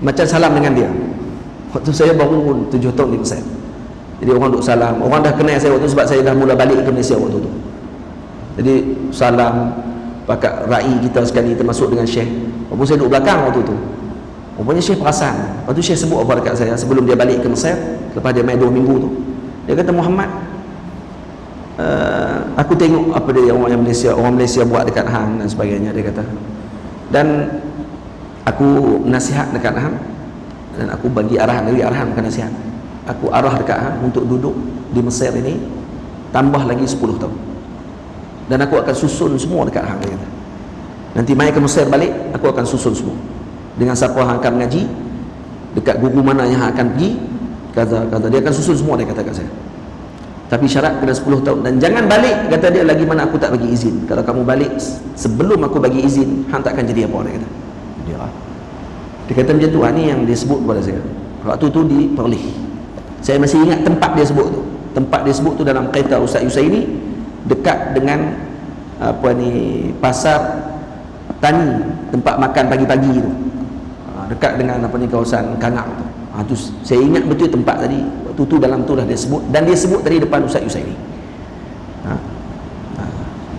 macam salam dengan dia. Waktu saya baru 7 tahun di Mesir. Jadi orang duduk salam. Orang dah kenal saya waktu sebab saya dah mula balik ke Malaysia waktu tu. Jadi salam pakat ra'i kita sekali termasuk dengan Syekh. Walaupun saya duduk belakang waktu tu. Rupanya Syekh perasan. Waktu Syekh sebut apa dekat saya sebelum dia balik ke Mesir, lepas dia main 2 minggu tu. Dia kata, Muhammad, aku tengok apa dia orang Malaysia buat dekat hang dan sebagainya, dia kata. Dan aku nasihat dekat hang, dan aku bagi arahan, bukan nasihat. Aku arah dekat hang untuk duduk di Mesir ini tambah lagi 10 tahun. Dan aku akan susun semua dekat hang, dia kata. Nanti mai ke Mesir balik, aku akan susun semua. Dengan siapa hang akan mengaji, dekat guru mana yang hang akan pergi, kata dia akan susun semua, dia kata kat saya. Tapi syarat kena 10 tahun. Dan jangan balik, kata dia, lagi mana aku tak bagi izin. Kalau kamu balik sebelum aku bagi izin, hang tak akan jadi apa, dia kata. Dia kata macam tu. Ni yang dia sebut kepada saya waktu tu di Perlis. Saya masih ingat tempat dia sebut tu. Tempat dia sebut tu dalam Qaita Ustaz Yusaini, dekat dengan pasar Tani, tempat makan pagi-pagi tu, dekat dengan kawasan Kangak tu. Tu saya ingat betul tempat tadi. Waktu tu dalam tu dah dia sebut, dan dia sebut tadi depan Ustaz Yusaini.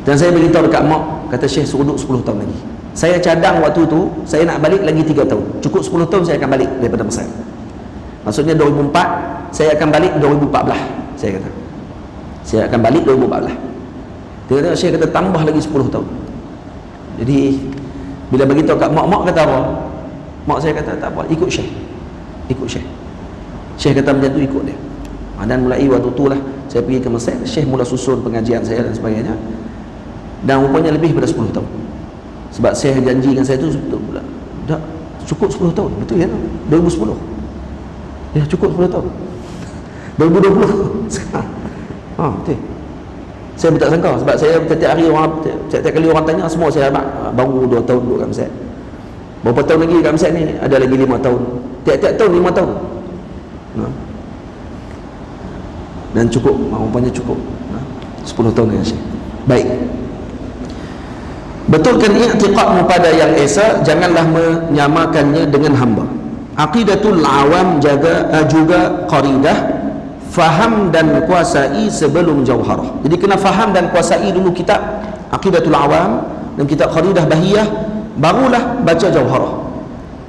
Dan saya beritahu dekat mak, kata Syekh suruh duduk 10 tahun lagi. Saya cadang waktu tu saya nak balik lagi 3 tahun. Cukup 10 tahun saya akan balik daripada Mesir. Maksudnya 2004 saya akan balik 2014. Saya kata saya akan balik 2014. Dia kata, Syekh kata tambah lagi 10 tahun. Jadi bila beritahu kat mak kata apa? Mak saya kata tak apa, ikut Syekh. Ikut Syekh. Syekh kata macam tu, ikut dia. Dan mulai waktu tu lah saya pergi ke Mesir. Syekh mula susun pengajian saya dan sebagainya. Dan rupanya lebih daripada 10 tahun. Sebab saya janji dengan saya tu dah cukup 10 tahun. Betul ya? 2010. Ya, cukup 10 tahun. 2020 sekarang. Betul. Saya pun tak sangka sebab saya setiap kali orang tanya, semua saya baru 2 tahun duduk kat Mesir. Berapa tahun lagi kat Mesir ni? Ada lagi 5 tahun. Tiap-tiap tahun 5 tahun. Dan cukup, rupanya cukup 10 tahun dengan Syekh. Baik. Betulkan i'tiqadmu pada yang esa, janganlah menyamakannya dengan hamba. Aqidatul awam juga qaridah, faham dan kuasai sebelum jauharah. Jadi kena faham dan kuasai dulu kitab Aqidatul Awam dan kitab Qaridah Bahiyah, barulah baca jauharah.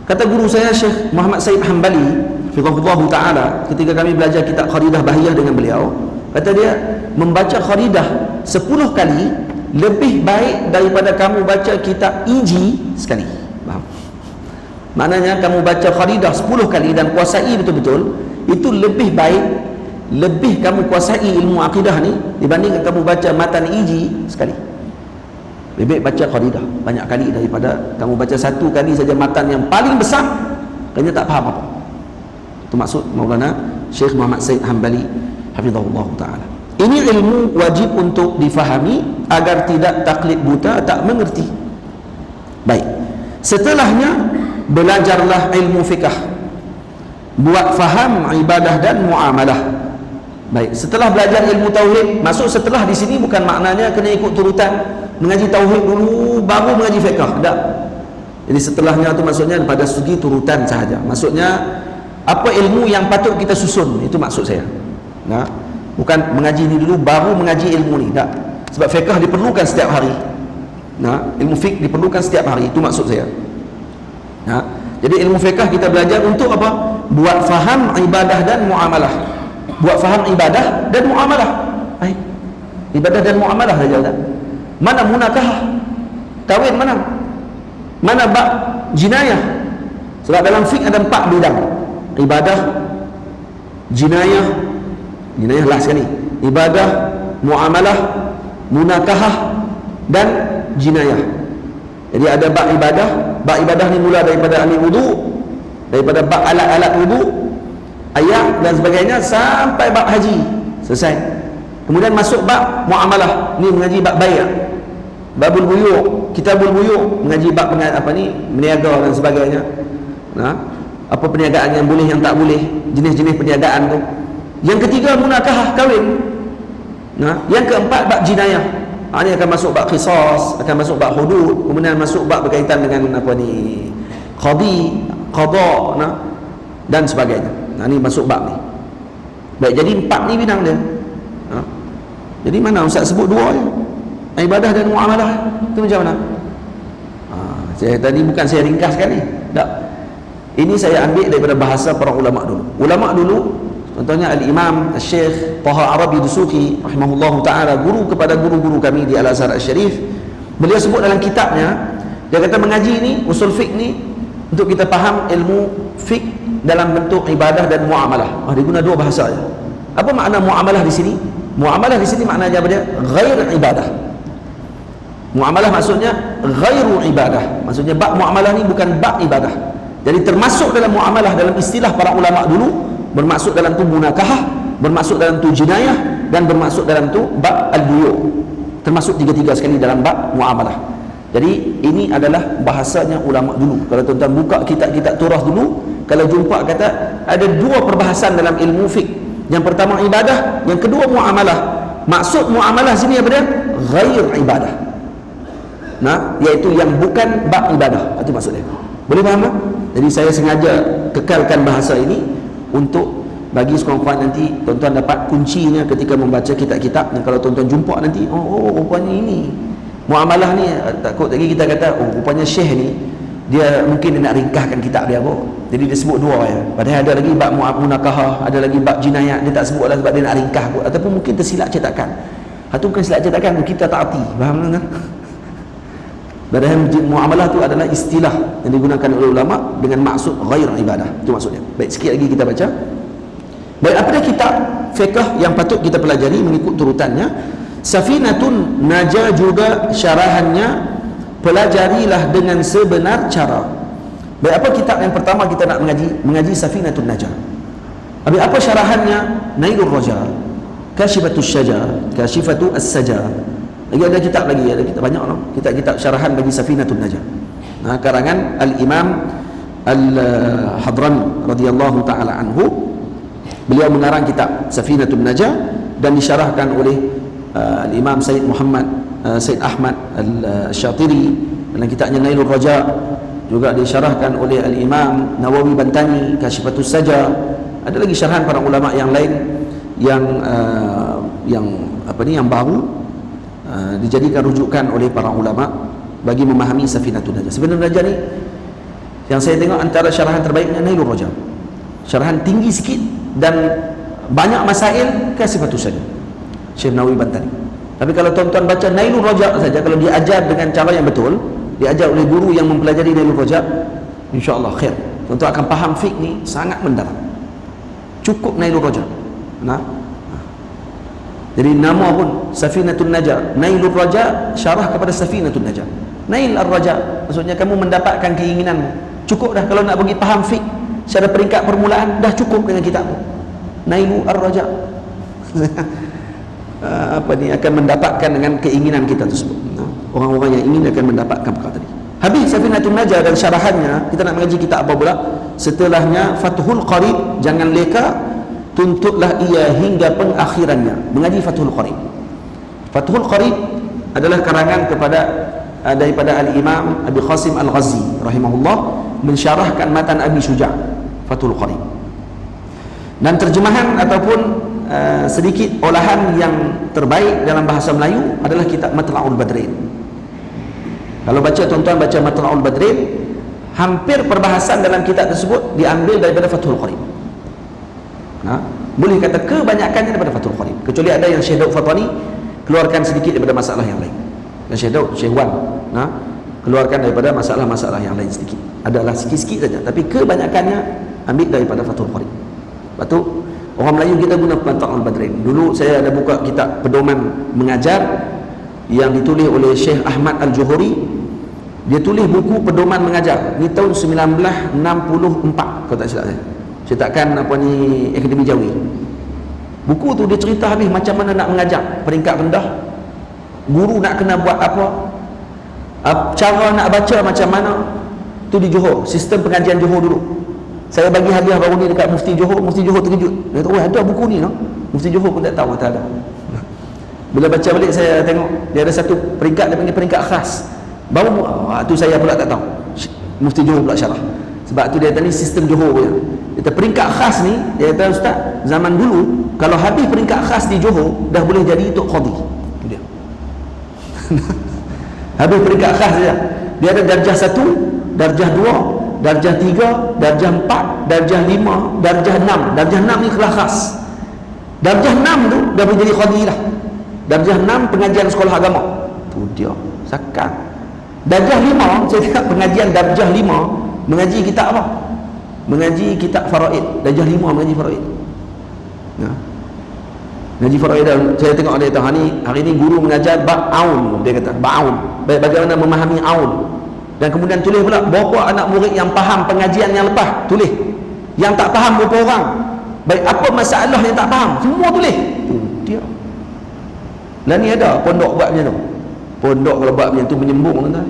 Kata guru saya Syekh Muhammad Said Hanbali hafizahullah taala, ketika kami belajar kitab Qaridah Bahiyah dengan beliau, kata dia, membaca Qaridah 10 kali lebih baik daripada kamu baca kitab Inji sekali. Faham? Maknanya kamu baca Qaridah 10 kali dan kuasai betul-betul, itu lebih baik, lebih kamu kuasai ilmu akidah ni dibandingkan kamu baca matan Inji sekali. Lebih baik baca Qaridah banyak kali daripada kamu baca 1 kali saja matan yang paling besar, kayaknya tak faham apa. Itu maksud Maulana Syekh Muhammad Said Hanbali hafizahullah taala. Ini ilmu wajib untuk difahami agar tidak taklid buta, tak mengerti. Baik. Setelahnya belajarlah ilmu fiqh, buat faham ibadah dan muamalah. Baik, setelah belajar ilmu tauhid, masuk setelah di sini bukan maknanya kena ikut turutan mengaji tauhid dulu baru mengaji fiqh. Tak. Jadi setelahnya tu maksudnya pada segi turutan sahaja. Maksudnya apa ilmu yang patut kita susun, itu maksud saya. Nah, bukan mengaji ni dulu baru mengaji ilmu ni. Tak. Sebab fiqh diperlukan setiap hari. Nah, ilmu fiqh diperlukan setiap hari, itu maksud saya. Nah, jadi ilmu fiqh kita belajar untuk apa? Buat faham ibadah dan muamalah. Buat faham ibadah dan muamalah. Baik. Ibadah dan muamalah saja. Mana munakah? Kahwin mana? Mana bab jinayah? Sebab dalam fiqh ada 4 bidang. Ibadah, jinayah lah sekali. Ibadah, muamalah, munakahah dan jinayah. Jadi ada bab ibadah. Bab ibadah ni mula daripada ambil wudu, daripada bab alat-alat wudu, ayat dan sebagainya sampai bab haji. Selesai. Kemudian masuk bab muamalah. Ni mengaji bab bai'. Babul buyu', kitabul buyu', mengaji bab berniaga dan sebagainya. Nah, apa perniagaan yang boleh, yang tak boleh, jenis-jenis perniagaan tu. Yang ketiga munakahah, kahwin. Nah, yang keempat bab jinayah. Ini akan masuk bab qisas, akan masuk bab hudud, kemudian masuk bab berkaitan dengan qada, nah, dan sebagainya. Nah, ini masuk bab ni. Baik, jadi 4 ni bidang dia. Nah, jadi mana Ustaz sebut 2 je. Ibadah dan muamalah itu macam mana? Saya tadi bukan saya ringkaskan ni. Tak. Ini saya ambil daripada bahasa para ulama dulu. Ulama dulu, contohnya Al-Imam Al-Syekh Taha Arabi Dusuki rahimahullahu ta'ala, guru kepada guru-guru kami di Al-Azhar Al-Syarif, beliau sebut dalam kitabnya, dia kata mengaji ni, usul fiqh ni, untuk kita faham ilmu fiqh dalam bentuk ibadah dan muamalah. Dia guna 2 bahasa je. Apa makna muamalah di sini? Muamalah di sini maknanya apa dia? Ghair ibadah. Muamalah maksudnya ghairu ibadah. Maksudnya bab muamalah ni bukan bab ibadah. Jadi termasuk dalam muamalah dalam istilah para ulama dulu, bermaksud dalam tu munakahah, bermaksud dalam tu jinayah, dan bermaksud dalam tu bab al-buyu'. Termasuk 3-3 sekali dalam bab muamalah. Jadi ini adalah bahasanya ulama dulu. Kalau tuan-tuan buka kitab-kitab turah dulu, kalau jumpa kata ada 2 perbahasan dalam ilmu fiqh. Yang pertama ibadah, yang kedua muamalah. Maksud muamalah sini apa dia? Ghair ibadah. Nah, iaitu yang bukan bab ibadah. Itu maksudnya. Boleh faham tak? Jadi saya sengaja kekalkan bahasa ini untuk bagi sekurang-kurang nanti tuan-tuan dapat kuncinya ketika membaca kitab-kitab. Dan kalau tuan-tuan jumpa nanti, rupanya ini muamalah ni, takut lagi kita kata rupanya syekh ni dia mungkin dia nak ringkaskan kitab dia pun. Jadi dia sebut 2 ya. Padahal ada lagi bab munakahah, ada lagi bab jinayat, dia tak sebutlah sebab dia nak ringkas pun. Ataupun mungkin tersilap cetakan. Atau bukan silap cetakan, kita tak arti. Faham tak? Padahal muamalah tu adalah istilah yang digunakan oleh ulama dengan maksud ghair ibadah. Itu maksudnya. Baik, sikit lagi kita baca. Baik, apa dia kitab fiqh yang patut kita pelajari mengikut turutannya? Safinatun Najah juga syarahannya, pelajarilah dengan sebenar cara. Baik, apa kitab yang pertama kita nak mengaji? Mengaji Safinatun Najah. Habis apa syarahannya? Nailur Raja, Kashifatus Syajar, Kashifatu As-Sajar. Lagi ada kitab lagi, ada kitab banyak lah. Kitab-kitab syarahan bagi Safinatun Najah. Nah, karangan Al-Imam Al-Hadrami radhiyallahu taala anhu. Beliau mengarang kitab Safinatun Najah dan disyarahkan oleh Al-Imam Sayyid Muhammad Sayyid Ahmad Al-Syatiri dalam kitabnya Nailur Raja. Juga disyarahkan oleh Al-Imam Nawawi Bantani Kashifatus Sajar. Ada lagi syarahan para ulama yang lain yang baru dijadikan rujukan oleh para ulama bagi memahami Safinatun Najah. Safinatun Najah ni yang saya tengok antara syarahan terbaiknya Nailur Raja. Syarahan tinggi sikit dan banyak masail Kashifatus Sajar, Syekh Nawawi Bantani. Tapi kalau tuan-tuan baca Nailur Raja saja, kalau diajar dengan cara yang betul, diajar oleh guru yang mempelajari Nailur Raja, insya-Allah khair. Tuan-tuan akan faham fiqh ni sangat mendalam. Cukup Nailur Raja. Jadi nama pun Safinatun Najah. Nailur Raja syarah kepada Safinatun Najah. Nail ar-Raja maksudnya kamu mendapatkan keinginanmu. Cukup dah kalau nak bagi faham fiqh secara peringkat permulaan, dah cukup dengan kitab tu. Nailur ar-Raja. Akan mendapatkan dengan keinginan kita tersebut. Orang-orang yang ingin akan mendapatkan perkara tadi. Habis Safinatul Najah dan syarahannya, kita nak mengaji kitab apa pula? Setelahnya Fathul Qarib, jangan leka, tuntutlah ia hingga pengakhirannya. Mengaji Fathul Qarib. Fathul Qarib adalah karangan daripada Al-Imam Abi Qasim Al-Ghazi rahimahullah, mensyarahkan matan Abi Syuja' Fathul Qarib. Dan terjemahan ataupun sedikit olahan yang terbaik dalam bahasa Melayu adalah kitab Matla'ul Badrin. Kalau baca, tuan-tuan baca Matla'ul Badrin, hampir perbahasan dalam kitab tersebut diambil daripada Fathul Qarib. Boleh kata kebanyakannya daripada Fathul Qarib, kecuali ada yang Syekh Daud Fatani keluarkan sedikit daripada masalah yang lain. Dan Syekh Daud, Syekh Wan keluarkan daripada masalah-masalah yang lain sedikit. Adalah sikit-sikit saja, tapi kebanyakannya ambil daripada Fathul Qarib. Lepas tu orang Melayu kita guna Matla'ul Badrin. Dulu saya ada buka kitab pedoman mengajar yang ditulis oleh Syekh Ahmad Al-Johori. Dia tulis buku pedoman mengajar ni tahun 1964 kalau tak silap saya. Cetakan Akademi Jawi. Buku tu dia cerita habis macam mana nak mengajar peringkat rendah, guru nak kena buat apa, cara nak baca macam mana. Tu di Johor, sistem pengajian Johor dulu. Saya bagi hadiah baru ni dekat Mufti Johor. Mufti Johor terkejut, dia kata, "Oh, ada buku ni no?" Mufti Johor pun tak tahu kata ada. Bila baca balik saya tengok dia ada satu peringkat, dia panggil peringkat khas. Baru tu saya pula tak tahu. Mufti Johor pula syarah. Sebab tu dia kata ni sistem Johor punya. Dia kata peringkat khas ni, dia kata, "Ustaz, zaman dulu kalau habis peringkat khas di Johor dah boleh jadi Tok Qadhi." Tu dia. Habis peringkat khas dia. Dia ada darjah 1, darjah 2, darjah 3, darjah 4, darjah 5, darjah 6. Darjah 6 ni kelas khas. Darjah 6 tu dah boleh jadi Qadhi lah. Darjah 6 pengajian sekolah agama. Tu dia. Sakan. Darjah 5, saya tengok pengajian darjah 5 mengaji kitab apa? Mengaji kitab faraid. Darjah 5 mengaji faraid. Mengaji faraid. Saya tengok dia kata hari ni guru mengajar bab aun, dia kata bab aun. Bagaimana memahami aun. Dan kemudian tulis pula berapa anak murid yang faham pengajian yang lepas, tulis. Yang tak faham berapa orang. Baik apa masalah yang tak faham, semua tulis. Tu dia. Dan ni ada pondok buat macam tu. Pondok kalau buat macam tu menyembung tuan.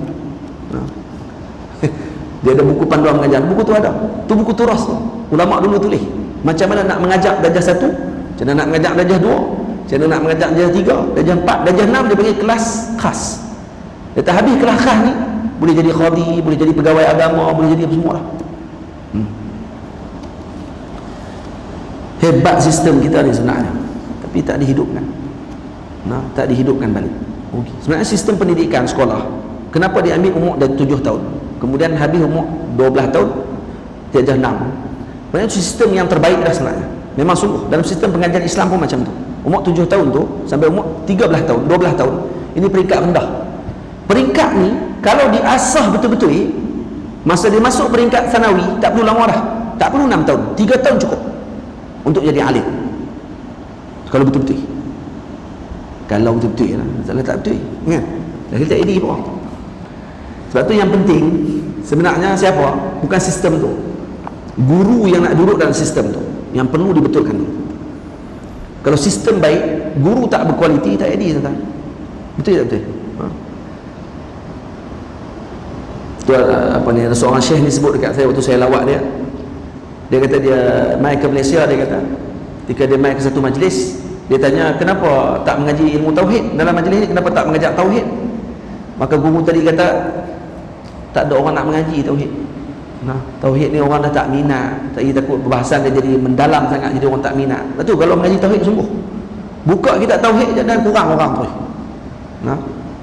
Dia ada buku panduan mengajar. Buku tu ada. Tu buku turas tu. Ulama dulu tulis. Macam mana nak mengajar darjah 1, macam mana nak mengajar darjah 2, macam mana nak mengajar darjah 3, darjah 4, darjah 6 dia panggil kelas khas. Dia tak habis kelas khas ni boleh jadi qadhi, boleh jadi pegawai agama, boleh jadi apa semua lah. Hebat sistem kita ni sebenarnya, tapi tak dihidupkan. Tak dihidupkan balik. Okay. Sebenarnya sistem pendidikan sekolah, kenapa diambil umur dari 7 tahun, kemudian habis umur 12 tahun, darjah 6. Sebenarnya sistem yang terbaik dah sebenarnya. Memang sungguh dalam sistem pengajian Islam pun macam tu. Umur 7 tahun tu sampai umur 13 tahun, 12 tahun, ini peringkat rendah. Peringkat ni kalau diasah betul-betul, masa dia masuk peringkat sanawi tak perlu lama dah, tak perlu 6 tahun, 3 tahun cukup untuk jadi alim. Kalau betul-betul, kalau betul-betul lah. Masalah tak betul kan? Dah kita edit pun. Sebab tu yang penting sebenarnya siapa? Bukan sistem tu, guru yang nak duduk dalam sistem tu yang perlu dibetulkan tu. Kalau sistem baik, guru tak berkualiti, tak edit tuan. Betul tak betul? Tu apa ni, ada seorang syekh ni sebut dekat saya waktu saya lawak dia. Dia kata dia mai ke Malaysia, dia kata ketika dia mai ke satu majlis, dia tanya kenapa tak mengaji ilmu tauhid dalam majlis ni, kenapa tak mengajar tauhid. Maka guru tadi kata tak ada orang nak mengaji tauhid. Tauhid ni orang dah tak minat, takut perbahasan dia jadi mendalam sangat, jadi orang tak minat. Betul, kalau mengaji tauhid sungguh buka kitab tauhid je dan kurang orang terus.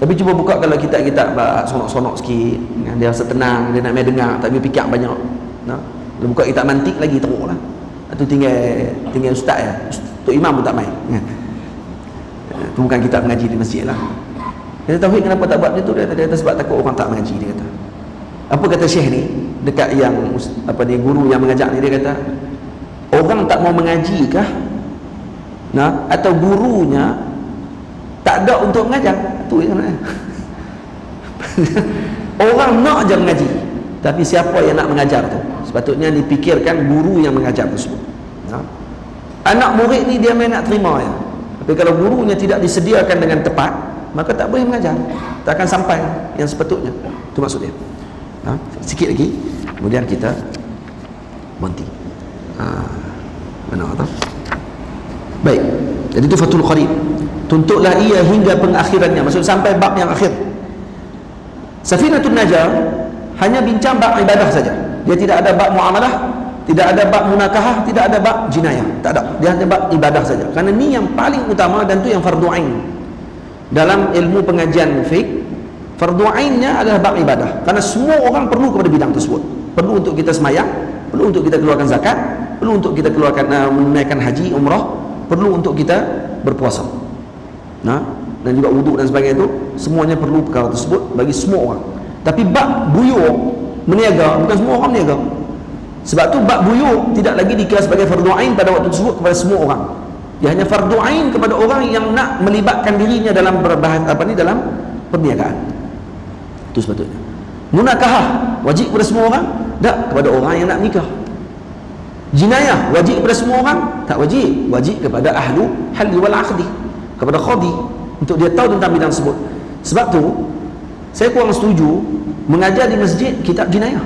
Tapi cuba buka kalau kitab-kitab sonok-sonok sikit, dia rasa tenang, dia nak main dengar, tak boleh fikir banyak. Kalau buka kitab mantik lagi teruk lah. Itu tinggal ustaz ya, Tok Imam pun tak main. Itu bukan kitab mengaji di masjid lah. Dia tauhid kenapa tak buat macam tu? Dia kata sebab takut orang tak mengaji, dia kata. Apa kata syekh ni dekat yang apa ni, guru yang mengajar ni, dia kata orang tak mau mengaji kah? Atau gurunya tak ada untuk mengajar? Tu sebenarnya. Orang nak je mengaji, tapi siapa yang nak mengajar tu? Sepatutnya dipikirkan guru yang mengajar tersebut. Anak murid ni dia main nak terima ya. Tapi kalau gurunya tidak disediakan dengan tepat, maka tak boleh mengajar, tak akan sampai yang sepatutnya. Itu maksudnya. Sikit lagi kemudian kita berhenti. Mana kata? Baik, jadi itu Fathul Qarib. Tuntutlah ia hingga pengakhirannya, maksud sampai bab yang akhir. Safinatun Najah hanya bincang bab ibadah saja. Dia tidak ada bab muamalah, tidak ada bab munakahah, tidak ada bab jinayah, tak ada. Dia hanya bab ibadah saja. Karena ini yang paling utama dan itu yang fardu ain. Dalam ilmu pengajian fiqh, fardu ainnya adalah bab ibadah. Karena semua orang perlu kepada bidang tersebut. Perlu untuk kita semayang, perlu untuk kita keluarkan zakat, perlu untuk kita keluarkan menunaikan haji, umrah, perlu untuk kita berpuasa. Dan juga wuduk dan sebagainya itu, semuanya perlu perkara tersebut bagi semua orang. Tapi bab buyur, meniaga, bukan semua orang meniaga. Sebab tu bab buyur tidak lagi dikira sebagai fardu ain pada waktu tersebut kepada semua orang. Dia hanya fardu ain kepada orang yang nak melibatkan dirinya dalam dalam perniagaan. Itu sepatutnya. Munakahah wajib kepada semua orang? Tak, kepada orang yang nak nikah. Jinayah wajib kepada semua orang? Tak wajib. Wajib kepada ahlu halli wal aqdi, kepada qadi, untuk dia tahu tentang bidang tersebut. Sebab tu saya kurang setuju mengajar di masjid kitab jinayah.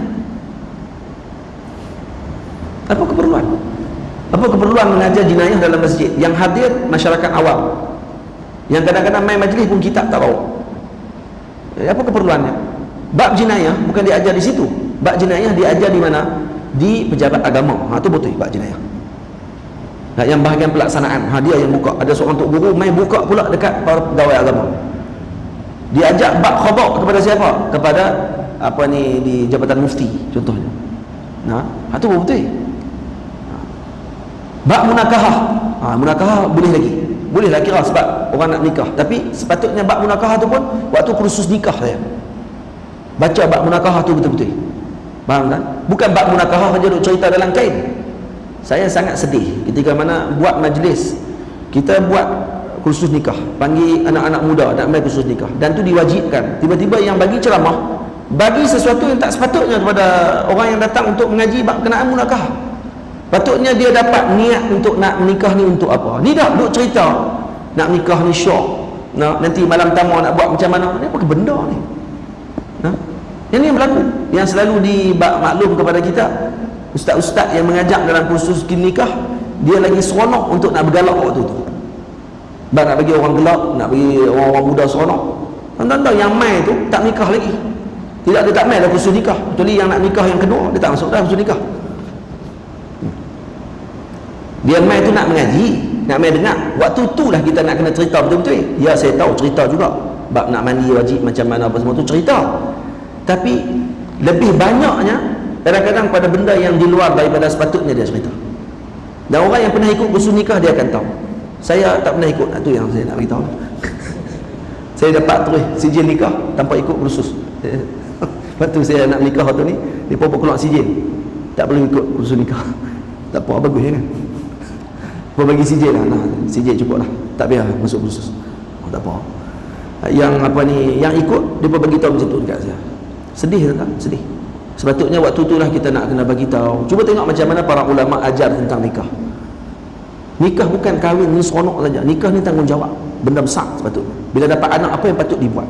Apa keperluan? Apa keperluan mengajar jinayah dalam masjid? Yang hadir masyarakat awam, yang kadang-kadang main majlis pun kitab tak bawa. Apa keperluannya? Bab jinayah bukan diajar di situ. Bab jinayah diajar di mana? Di pejabat agama. Itu betul bab jinayah. Yang bahagian pelaksanaan, dia yang buka. Ada seorang tok guru main buka pula dekat para pegawai agama. Dia ajak bab khabar kepada siapa? Kepada di Jabatan Mufti contohnya. Itu betul. Bab munakahah. Munakahah boleh lagi. Boleh lah kira sebab orang nak nikah. Tapi sepatutnya bab munakahah tu pun waktu kursus nikah saya baca bab munakahah tu betul-betul. Faham tak? Bukan bab munakahah saja duk cerita dalam kain. Saya sangat sedih ketika mana buat majlis, kita buat kursus nikah, panggil anak-anak muda nak main kursus nikah, dan tu diwajibkan. Tiba-tiba yang bagi ceramah bagi sesuatu yang tak sepatutnya kepada orang yang datang untuk mengaji bab kenaan munakahah. Patutnya dia dapat niat untuk nak menikah ni untuk apa. Ni dah duk cerita nak nikah ni syok, nanti malam tamu nak buat macam mana. Ni apa benda ni? Yang ni yang berlaku, yang selalu dimaklum kepada kita. Ustaz-ustaz yang mengajak dalam kursus nikah, dia lagi seronok untuk nak bergalak waktu tu. Nak bagi orang gelap, nak bagi orang-orang muda seronok. Tuan-tuan yang mai tu tak nikah lagi. Dia tak mai dalam kursus nikah. Kecuali yang nak nikah yang kedua, dia tak masuk dalam kursus nikah. Dia mai tu nak mengaji, nak mai dengar. Waktu tu lah kita nak kena cerita betul-betul. Ya, saya tahu cerita juga. Bab nak mandi wajib macam mana apa semua tu cerita. Tapi lebih banyaknya kadang-kadang pada benda yang di luar daripada sepatutnya dia cerita. Dan orang yang pernah ikut kursus nikah dia akan tahu. Saya tak pernah ikut. Itu yang saya nak beritahu. Saya dapat terus sijil nikah tanpa ikut kursus. Waktu saya nak nikah waktu ni, dia pun keluar sijil. Tak perlu ikut kursus nikah. Tak apa, bagus ya kan? Apa bagi sijil lah. Sijil cukup lah. Tak payah masuk kursus. Tak apa. Yang ikut dia pun bagi tahu macam tu dekat saya. Sedih tak? Sedih. Sepatutnya waktu itulah kita nak kena bagi tahu. Cuba tengok macam mana para ulama ajar tentang nikah. Nikah bukan kahwin ni seronok saja. Nikah ni tanggungjawab, benda besar sepatutnya. Bila dapat anak, apa yang patut dibuat?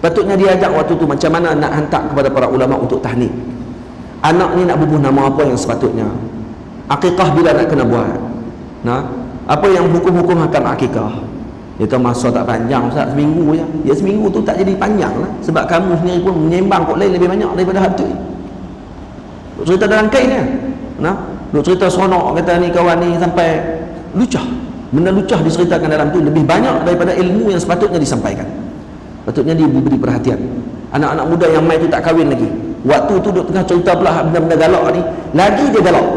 Sepatutnya dia ajak waktu tu macam mana nak hantar kepada para ulama untuk tahnik. Anak ni nak bubuh nama apa yang sepatutnya? Akikah bila nak kena buat? Apa yang hukum-hukum hakam akikah? Dia tahu masa tak panjang, Ustaz, seminggu je. Ya seminggu tu tak jadi panjang lah. Sebab kamu sendiri pun menyembang kok lain lebih banyak daripada hal tu. Duk cerita dalam kain ni. Duk cerita seronok kata ni kawan ni sampai lucah. Benda lucah diceritakan dalam tu lebih banyak daripada ilmu yang sepatutnya disampaikan. Patutnya diberi perhatian. Anak-anak muda yang main tu tak kahwin lagi. Waktu tu duk tengah cerita pula benda-benda galak ni, lagi dia galak.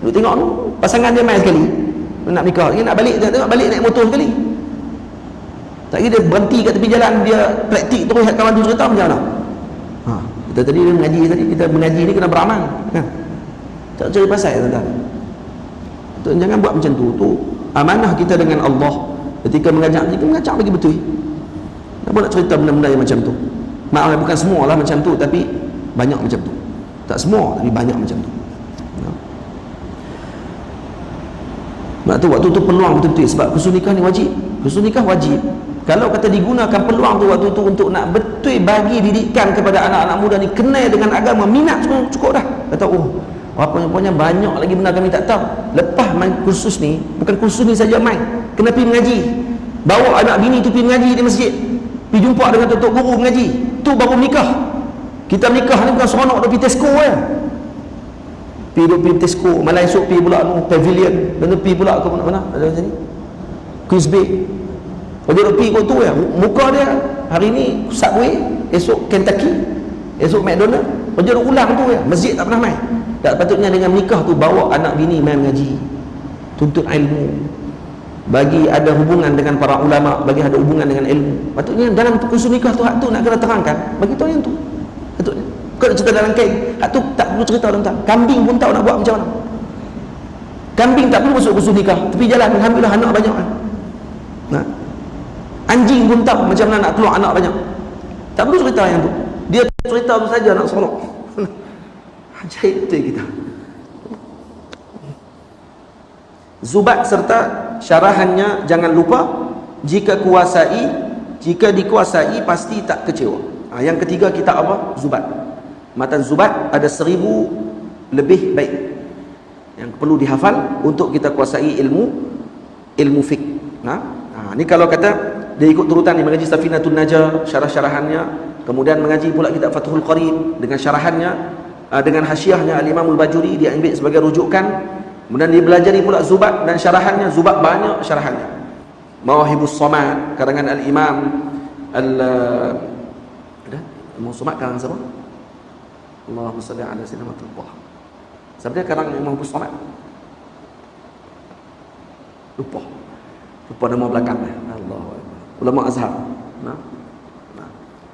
Duk tengok tu, pasangan dia main sekali. Nak nikah, dia nak balik, tengok balik naik motor sekali. Tak kira dia berhenti kat tepi jalan, dia praktik terus kawan tu cerita macam mana. Kita tadi mengaji tadi, kita mengaji ni kena beramal kan. Tak cari pasal tuan-tuan. Jangan buat macam tu. Tu amanah kita dengan Allah. Ketika mengajak, kita mengajak bagi betul. Tak boleh nak cerita benda-benda yang macam tu. Maaf, bukan semua lah macam tu, tapi banyak macam tu. Tak semua, tapi banyak macam tu. Sebab tu waktu tu peluang betul-betul. Sebab kursus nikah ni wajib. Kursus nikah wajib. kalau kata digunakan peluang tu waktu tu untuk nak betul bagi didikan kepada anak-anak muda ni kenal dengan agama, minat semua cukup dah. Kata rupanya banyak lagi benda kami tak tahu. Lepas main kursus ni, bukan kursus ni saja main, kena pergi mengaji, bawa anak bini tu pergi mengaji di masjid, pergi jumpa dengan tok guru mengaji, tu baru nikah. Kita nikah ni bukan seronok duk pergi Tesco ya. Pergi Tesco, malam esok pergi pula Pavilion, dan pergi pula ke mana-mana ada macam ni, Queens Bay. Dia duk pergi kot tu ya. Muka dia hari ni Subway, esok Kentucky, esok McDonald. Dia duk ulang tu ya. Masjid tak pernah main. Tak patutnya dengan nikah tu bawa anak bini main mengaji, tuntut ilmu, bagi ada hubungan dengan para ulama, bagi ada hubungan dengan ilmu. Patutnya dalam kursus nikah tu hak tu nak kena terangkan, bagi tahu yang tu. Patutnya kau nak cerita dalam kain, hak tu tak perlu cerita tentang kambing pun tahu nak buat macam mana. Kambing tak perlu masuk kursus nikah, tepi jalan alhamdulillah anak banyak kan. Nah, anjing pun tahu macam mana nak keluar anak banyak. Tak perlu cerita yang tu. Dia cerita tu saja nak seronok. Ajaib betul kita. Zubat serta syarahannya jangan lupa, jika dikuasai pasti tak kecewa. Yang ketiga kitab apa? Zubat. Matan Zubat ada 1000 lebih baik yang perlu dihafal untuk kita kuasai ilmu fiqh. Ni kalau kata dia ikut turutan ni, mengaji Safinatun Najah syarah-syarahannya, kemudian mengaji pula kitab Fathul Qarib dengan syarahannya, dengan hasyiahnya Al-Imam Al-Bajuri dia ambil sebagai rujukan. Kemudian dia belajari pula Zubat dan syarahannya. Zubat banyak syarahannya. Mawahibus Samad karangan Al-Imam Imam Samad karangan siapa? Allahumma salli ala sayyidina Muhammad. Siapa dia karangan Imam Samad? Lupa nama belakangnya. Allahu Akbar. Ulama Azhar.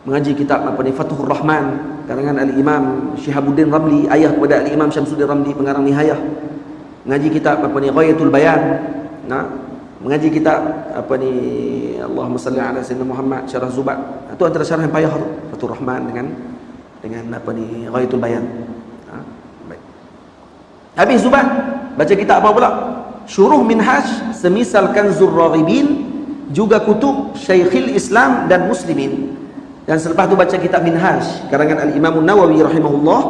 Mengaji kitab apa ni, Fathur Rahman karangan Al-Imam Syihabuddin Ramli, ayah kepada Al-Imam Syamsuddin Ramli pengarang Nihayah. Mengaji kitab apa ni, Ghayatul Bayan. Mengaji kitab apa ni, Allahumma salli ala sayyidina Muhammad, syarah Zubat. Itu antara syarah yang payah tu, Fathur Rahman dengan apa ni, Ghayatul Bayan. Baik. Habis Zubat, baca kitab apa pula? Syuruh Minhaj, semisal Kanzur Raghibin, juga kutub Syekhul Islam dan Muslimin. Dan selepas tu baca kitab Minhaj karangan Al-Imam Nawawi rahimahullah,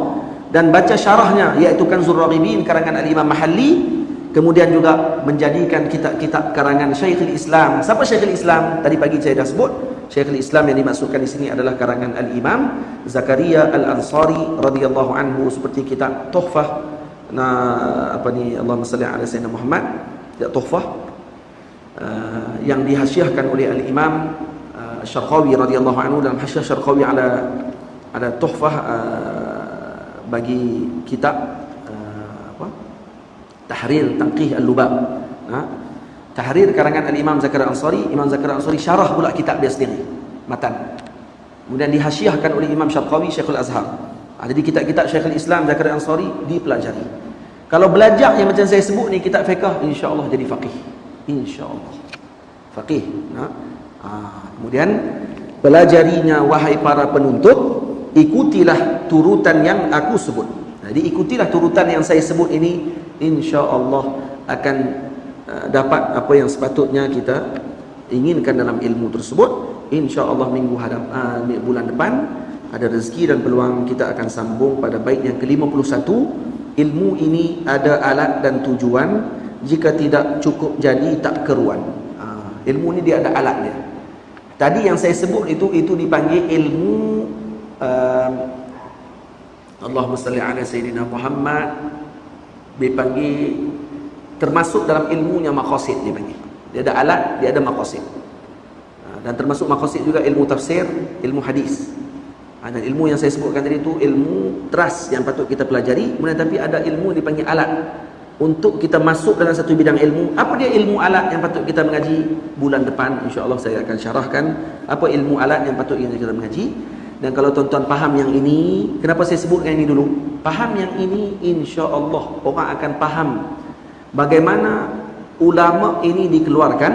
dan baca syarahnya iaitu Kanzur Raghibin karangan Al-Imam Mahalli. Kemudian juga menjadikan kitab-kitab karangan Syekhul Islam. Siapa Syekhul Islam? Tadi pagi saya dah sebut. Syekhul Islam yang dimaksudkan di sini adalah karangan Al-Imam Zakaria Al-Ansari radhiyallahu anhu, seperti kitab Tuhfah Allahumma salli ala sayyidina Muhammad, kitab Tuhfah yang dihasyiahkan oleh Al-Imam Syarqawi radhiyallahu anhu dalam hasyiah Syarqawi ada Tuhfah bagi kitab Tahrir Tanqih Al-Lubab. Tahrir karangan Al-Imam Zakaria Ansari. Imam Zakaria Ansari syarah pula kitab dia sendiri, matan. Kemudian dihasyiahkan oleh Imam Syarqawi, Syekhul Azhar. Jadi kitab-kitab Syekhul Islam Zakaria Ansari dipelajari. Kalau belajar yang macam saya sebut ni kitab fiqh, insya-Allah jadi faqih. Insya-Allah. Faqih. Kemudian pelajarinya wahai para penuntut, ikutilah turutan yang aku sebut. Jadi ikutilah turutan yang saya sebut ini, insya-Allah akan dapat apa yang sepatutnya kita inginkan dalam ilmu tersebut. InsyaAllah bulan depan ada rezeki dan peluang kita akan sambung pada bait yang ke-51. Ilmu ini ada alat dan tujuan, jika tidak cukup jadi tak keruan. Ilmu ini dia ada alat dia. Tadi yang saya sebut itu dipanggil ilmu Allahumma salli ala sayyidina Muhammad, dipanggil termasuk dalam ilmunya maqasid dipanggil. Dia ada alat, dia ada maqasid. Dan termasuk maqasid juga ilmu tafsir, ilmu hadis. Dan ilmu yang saya sebutkan tadi itu ilmu teras yang patut kita pelajari. Kemudian tapi ada ilmu dipanggil alat untuk kita masuk dalam satu bidang ilmu. Apa dia ilmu alat yang patut kita mengaji? Bulan depan insya-Allah saya akan syarahkan apa ilmu alat yang patut kita mengaji. Dan kalau tuan-tuan faham yang ini, kenapa saya sebutkan ini dulu? Faham yang ini, insya-Allah orang akan faham bagaimana ulama ini dikeluarkan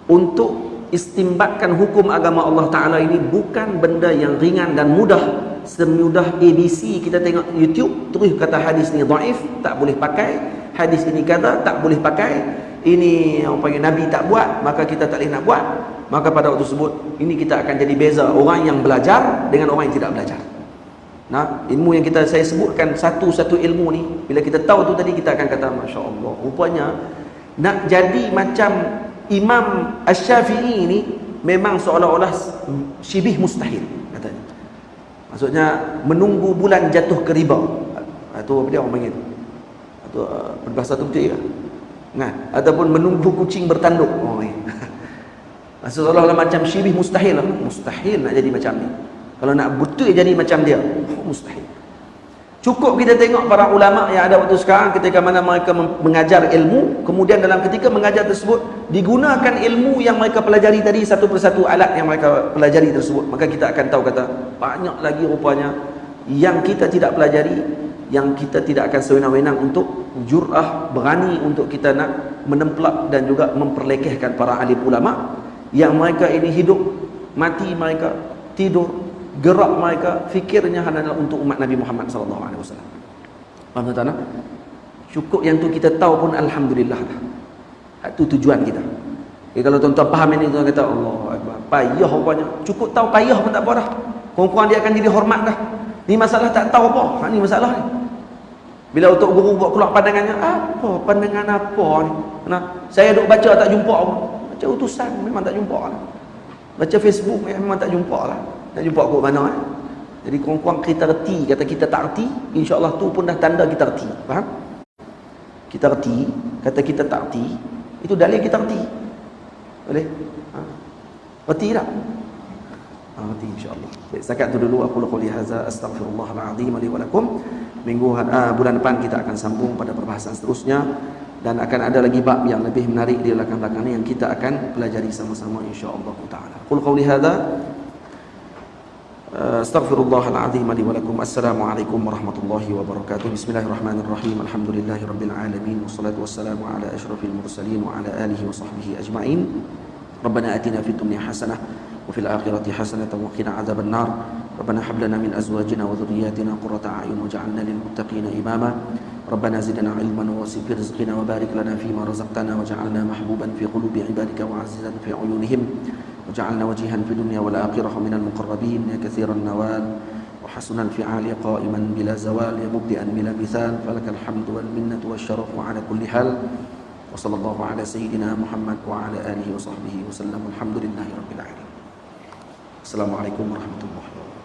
untuk istimbatkan hukum agama Allah Ta'ala ini bukan benda yang ringan dan mudah. Semudah ABC kita tengok YouTube terus kata hadis ni dhaif, tak boleh pakai, hadis ini kata tak boleh pakai. ini orang panggil Nabi tak buat, maka kita tak boleh nak buat, maka pada waktu tersebut ini kita akan jadi beza orang yang belajar dengan orang yang tidak belajar. Nah, ilmu yang saya sebutkan satu-satu ilmu ni, bila kita tahu tu tadi, kita akan kata masya-Allah, rupanya nak jadi macam Imam Asy-Syafi'i ni memang seolah-olah syibih mustahil katanya. Maksudnya menunggu bulan jatuh ke riba. Itu apa dia orang panggil? Itu berbahasa tu betul ke? Nah, ataupun menunggu kucing bertanduk. Oh ni. Seolah-olah macam syibih mustahil lah. Mustahil nak jadi macam ni. Kalau nak betul jadi macam dia, mustahil. Cukup kita tengok para ulama yang ada waktu sekarang, ketika mana mereka mengajar ilmu, kemudian dalam ketika mengajar tersebut digunakan ilmu yang mereka pelajari tadi, satu persatu alat yang mereka pelajari tersebut, maka kita akan tahu kata banyak lagi rupanya yang kita tidak pelajari, yang kita tidak akan sewenang-wenang untuk jur'ah, berani untuk kita nak menemplak dan juga memperlekehkan para alim ulama yang mereka ini hidup, mati mereka, tidur, gerak mereka, fikirnya adalah untuk umat Nabi Muhammad sallallahu alaihi wasallam. Faham tak? Cukup yang tu kita tahu pun alhamdulillah dah. Itu tujuan kita. Jadi kalau tuan-tuan faham ini, tuan kata Allah Akbar, payah rupanya. Cukup tahu payah pun tak apa dah. Kurang-kurang dia akan jadi hormat dah. Ni masalah tak tahu apa. Ni masalah ni. Bila untuk guru buat keluar pandangannya, apa pandangan apa ni? Nah, saya duk baca tak jumpa apa. Baca utusan memang tak jumpa lah. Baca Facebook memang tak jumpa lah. Nak jumpa aku mana Jadi kurang-kurang kita reti. Kata kita tak reti, insya-Allah tu pun dah tanda kita reti. Faham? Kita reti, kata kita tak reti, itu dalil kita reti. Boleh? Reti tak? Reti insya-Allah. Baik, setakat tu dulu aku qouli hadza, astaghfirullahal azim li wa lakum. Bulan depan kita akan sambung pada perbahasan seterusnya, dan akan ada lagi bab yang lebih menarik di belakang-belakang ni yang kita akan pelajari sama-sama insya-Allah taala. Qul qouli hadza, astaghfirullahal azim li wa lakum. Assalamualaikum warahmatullahi wabarakatuh. Bismillahirrahmanirrahim. Alhamdulillahirabbil alamin, wassalatu wassalamu ala asyrafil mursalin wa ala alihi wa sahbihi ajma'in. Rabbana atina fid dunya hasanah wa fil akhirati hasanah wa qina adzaban nar. Rabbana hab lana min azwajina wa dhurriyyatina qurrata a'yun waj'alna lil muttaqina imama. Rabbana zidna ilman wa wasi' fi rizqina wa barik lana fima razaqtana waj'alna mahbuban fi qulubi ibadika wa 'azizan fi 'uyunihim. وجعلنا وجيها في الدنيا والآخرة من المقربين يا كثير النوال وحسن الفعال قائما بلا زوال يا مبدئا بلا مثال فلك الحمد والمنة والشرف على كل حال وصلى الله على سيدنا محمد وعلى آله وصحبه وسلم والحمد لله رب العالمين. السلام عليكم ورحمة الله وبركاته.